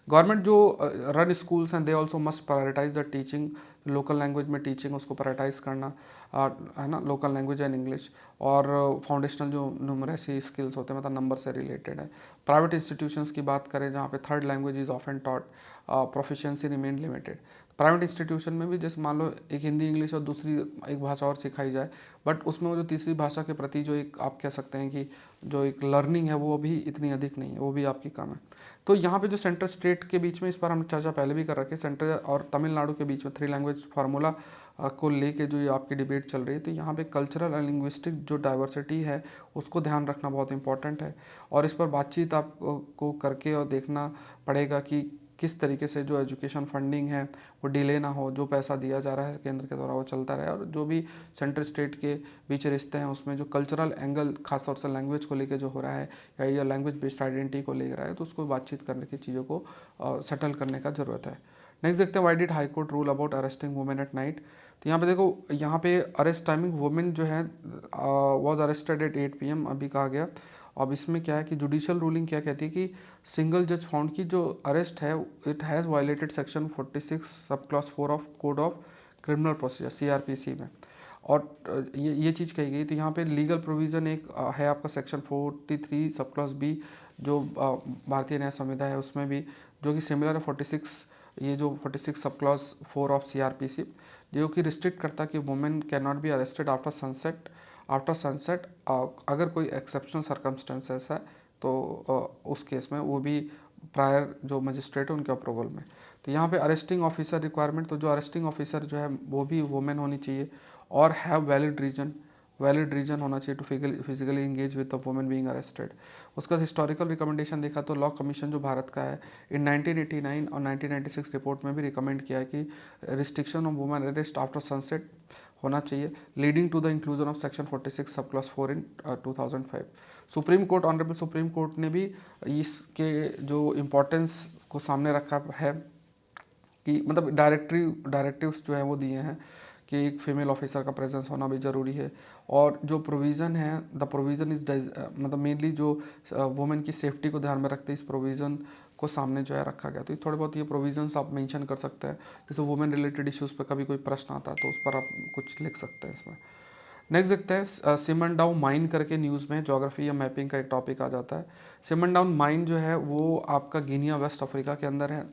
गवर्नमेंट जो रन स्कूल्स हैं they also must prioritise the teaching, local language में टीचिंग उसको प्रायोरिटाइज करना है ना, लोकल लैंग्वेज एंड इंग्लिश, और फाउंडेशनल जो न्यूमरेसी स्किल्स होते हैं मतलब नंबर से रिलेटेड है। प्राइवेट इंस्टीट्यूशंस की बात करें जहाँ पे third language is often taught, proficiency remain limited. Private institution में भी जैसे मान लो एक हिंदी इंग्लिश और दूसरी एक भाषा और सिखाई जाए बट उसमें वो जो तीसरी भाषा के प्रति जो एक आप कह सकते हैं कि जो एक लर्निंग है वो भी इतनी अधिक नहीं है, वो भी आपकी कम है। तो यहाँ पे जो सेंटर स्टेट के बीच में इस पर हम चर्चा पहले भी कर रखे, सेंटर और तमिलनाडु के बीच में 3 लैंग्वेज फार्मूला को लेके जो ये आपकी डिबेट चल रही है, तो यहाँ पे कल्चरल एंड लिंग्विस्टिक जो डाइवर्सिटी है उसको ध्यान रखना बहुत इंपॉर्टेंट है। और इस पर बातचीत आपको करके और देखना पड़ेगा कि किस तरीके से जो एजुकेशन फंडिंग है वो डिले ना हो, जो पैसा दिया जा रहा है केंद्र के द्वारा वो चलता रहे, और जो भी सेंट्रल स्टेट के बीच रिश्ते हैं उसमें जो कल्चरल एंगल खासतौर से लैंग्वेज को लेके जो हो रहा है या लैंग्वेज बेस्ड आइडेंटिटी को ले रहा है तो उसको बातचीत करने की चीज़ों को सेटल करने का ज़रूरत है। नेक्स्ट देखते हैं, why did high court rule about arresting women at night. तो यहाँ पे देखो, यहाँ पे अरेस्ट टाइमिंग वुमेन जो है वाज अरेस्टेड एट 8 PM अभी कहा गया। अब इसमें क्या है कि जुडिशियल रूलिंग क्या कहती है कि सिंगल जज फाउंड की जो अरेस्ट है it has violated section 46 sub clause 4 of code of criminal procedure CRPC में। और ये चीज़ कही गई। तो यहाँ पे लीगल प्रोविज़न एक है आपका सेक्शन 43 सब क्लॉज B जो भारतीय न्याय संविधा है उसमें भी, जो कि सिमिलर है 46, ये जो 46 सब क्लॉज 4 ऑफ CRPC, जो कि रिस्ट्रिक्ट करता है कि women can not be arrested after sunset अगर कोई एक्सेप्शनल सर्कमस्टेंसेस है तो उस केस में वो भी प्रायर जो मजिस्ट्रेट है उनके अप्रूवल में। तो यहाँ पे अरेस्टिंग ऑफिसर रिक्वायरमेंट, तो जो अरेस्टिंग ऑफिसर जो है वो भी वुमेन होनी चाहिए और हैव वैलिड रीजन होना चाहिए to physically engage with the women being arrested. उसके बाद हिस्टोरिकल रिकमेंडेशन देखा तो लॉ कमीशन जो भारत का है इन 1989 और 1996 रिपोर्ट में भी रिकमेंड किया है कि restriction of women arrest after sunset होना चाहिए, leading to the inclusion of section 46 sub clause 4 in 2005। Supreme court, honourable supreme court ने भी इसके जो इम्पोर्टेंस को सामने रखा है कि मतलब डायरेक्टिव्स जो है वो दिए हैं कि एक फीमेल ऑफिसर का प्रेजेंस होना भी ज़रूरी है। और जो प्रोविज़न है, द प्रोविज़न इज मतलब मेनली जो वुमेन की सेफ्टी को ध्यान में रखते इस प्रोविज़न को सामने जो है रखा गया। तो ये थोड़े बहुत ये प्रोविजंस आप मेंशन कर सकते हैं, जैसे वुमेन रिलेटेड इश्यूज़ पे कभी कोई प्रश्न आता है तो उस पर आप कुछ लिख सकते हैं इसमें। नेक्स्ट देखते हैं सिमनडाउ माइन करके न्यूज़ में ज्योग्राफी या मैपिंग का एक टॉपिक आ जाता है। सिमनडाउन माइन जो है वो आपका गिनिया वेस्ट अफ्रीका के अंदर है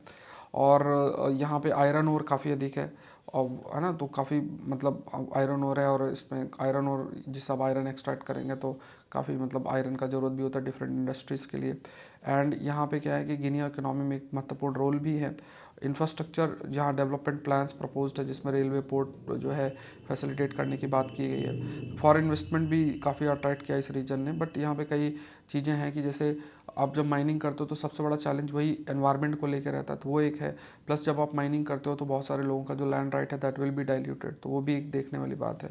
और यहाँ पे आयरन ओर काफ़ी अधिक है और है ना, तो काफ़ी मतलब आयरन ओर है और इसमें आयरन ओर जिससे आप आयरन एक्सट्रैक्ट करेंगे तो काफ़ी मतलब आयरन का ज़रूरत भी होता है डिफरेंट इंडस्ट्रीज़ के लिए। एंड यहाँ पे क्या है कि गिनिया इकोनॉमी में एक महत्वपूर्ण रोल भी है। इंफ्रास्ट्रक्चर जहाँ डेवलपमेंट प्लान्स प्रपोज्ड है जिसमें रेलवे पोर्ट जो है फैसिलिटेट करने की बात की गई है। फॉरेन इन्वेस्टमेंट भी काफ़ी अट्रैक्ट किया इस रीजन ने, बट यहाँ पे कई चीज़ें हैं कि जैसे आप जब माइनिंग करते हो तो सबसे बड़ा चैलेंज वही एनवायरनमेंट को लेकर रहता है, तो वो एक है। प्लस जब आप माइनिंग करते हो तो बहुत सारे लोगों का जो लैंड राइट है दैट विल बी डाइल्यूटेड, तो वो भी एक देखने वाली बात है।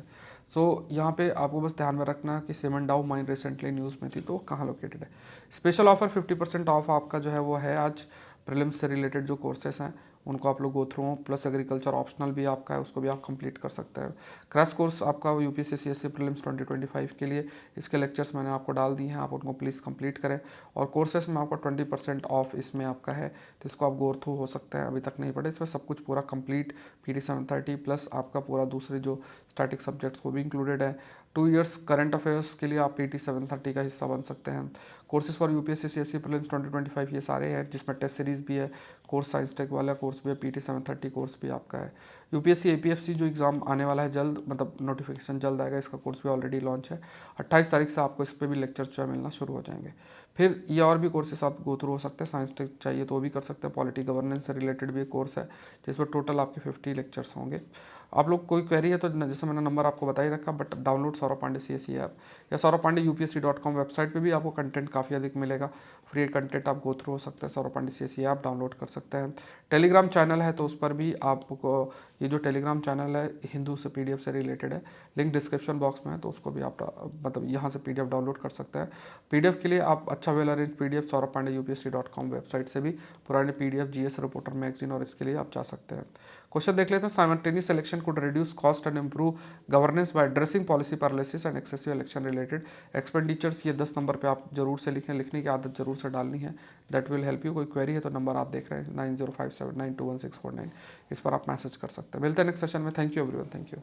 सो यहाँ पे आपको बस ध्यान में रखना कि सिमनडाउ माइन रिसेंटली न्यूज़ में थी तो कहाँ लोकेटेड है। स्पेशल ऑफर 50% ऑफ आपका जो है वो है आज। प्रीलिम्स से रिलेटेड जो कोर्सेस हैं उनको आप लोग गो थ्रू हो, प्लस एग्रीकल्चर ऑप्शनल भी आपका है उसको भी आप कंप्लीट कर सकते हैं। क्रैश कोर्स आपका UPSC CSC प्रीलिम्स 2025 के लिए, इसके लेक्चर्स मैंने आपको डाल दिए हैं, आप उनको प्लीज़ कंप्लीट करें। और कोर्सेस में आपको 20% ऑफ इसमें आपका है, तो इसको आप गो थ्रू हो सकते हैं, अभी तक नहीं पढ़े। इसमें सब कुछ पूरा कंप्लीट PD 730 प्लस आपका पूरा दूसरे जो स्टैटिक सब्जेक्ट्स वो भी इंक्लूडेड है। 2 इयर्स करंट अफेयर्स के लिए आप PT 730 का हिस्सा बन सकते हैं। Courses for UPSC CSC prelims 2025 ये सारे हैं, जिसमें टेस्ट सीरीज़ भी है, कोर्स साइंस टेक वाला कोर्स भी है, PT 730 कोर्स भी आपका है। UPSC APFC जो एग्ज़ाम आने वाला है जल्द, मतलब नोटिफिकेशन जल्द आएगा, इसका कोर्स भी ऑलरेडी लॉन्च है। 28 तारीख से आपको इस पर भी लेक्चर्स जो है मिलना शुरू हो जाएंगे। फिर ये और भी कोर्सेस आप गो थ्रू हो सकते हैं, साइंस टेक चाहिए तो वो भी कर सकते हैं। पॉलिटी गवर्नेंस से रिलेटेड भी एक कोर्स है जिसमें टोटल आपके 50 लेक्चर्स होंगे। आप लोग कोई क्वेरी है तो जैसे मैंने नंबर आपको बता ही रखा, but download Saurabh Pandey CSE app या सौरभ पांडे UPSC.com वेबसाइट पे भी आपको कंटेंट काफ़ी अधिक मिलेगा। फ्री कंटेंट आप गो थ्रू हो सकते हैं, Saurabh Pandey CSE app download कर सकते हैं। टेलीग्राम चैनल है तो उस पर भी आपको, ये जो टेलीग्राम चैनल है हिंदू से PDF से रिलेटेड है, लिंक डिस्क्रिप्शन बॉक्स में है, तो उसको भी आप मतलब यहाँ से PDF डाउनलोड कर सकते हैं। PDF के लिए आप अच्छा well arrange PDF Saurabh Pandey UPSC.com website से भी पुराने PDF GS रिपोर्टर मैगजीन और इसके लिए आप जा सकते हैं। क्वेश्चन देख लेते हैं। Simultaneous election could reduce cost and improve governance by addressing policy paralysis and excessive election related expenditures. ये 10 नंबर पे आप जरूर से लिखें, लिखने की आदत जरूर से डालनी है, दैट विल हेल्प यू। कोई क्वेरी है तो नंबर आप देख रहे हैं 9057921649, इस पर आप मैसेज कर सकते हैं। मिलते हैं नेक्स्ट सेशन में। Thank you everyone, thank you.